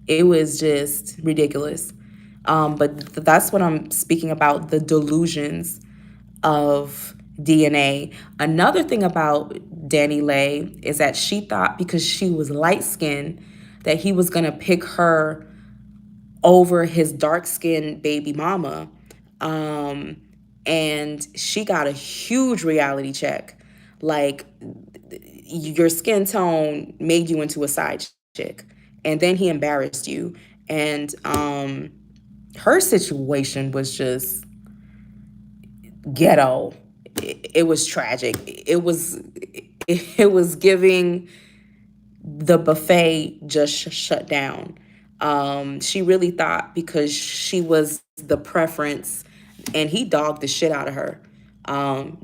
It was just ridiculous. But that's what I'm speaking about, the delusions of DNA. Another thing about Danny Lay is that she thought because she was light skinned that he was going to pick her over his dark skinned baby mama. Um, and she got a huge reality check. Like, your skin tone made you into a side chick. And then he embarrassed you. And her situation was just ghetto. It was tragic. It was giving the buffet just shut down. She really thought because she was the preference, and he dogged the shit out of her,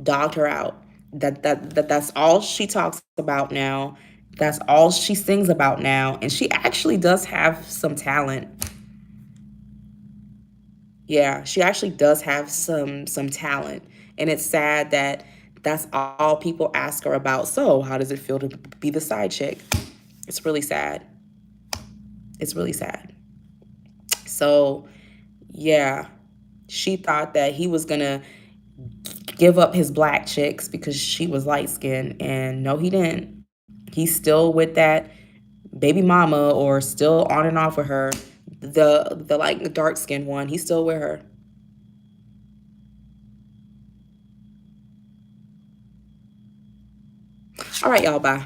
dogged her out. That's all she talks about now. That's all she sings about now, and she actually does have some talent. Yeah, she actually does have some talent, and it's sad that that's all people ask her about. So, how does it feel to be the side chick? It's really sad. It's really sad. So, yeah, she thought that he was gonna give up his black chicks because she was light skinned, and no, he didn't. He's still with that baby mama, or still on and off with her. The like dark skinned one, he's still with her. All right, y'all, bye.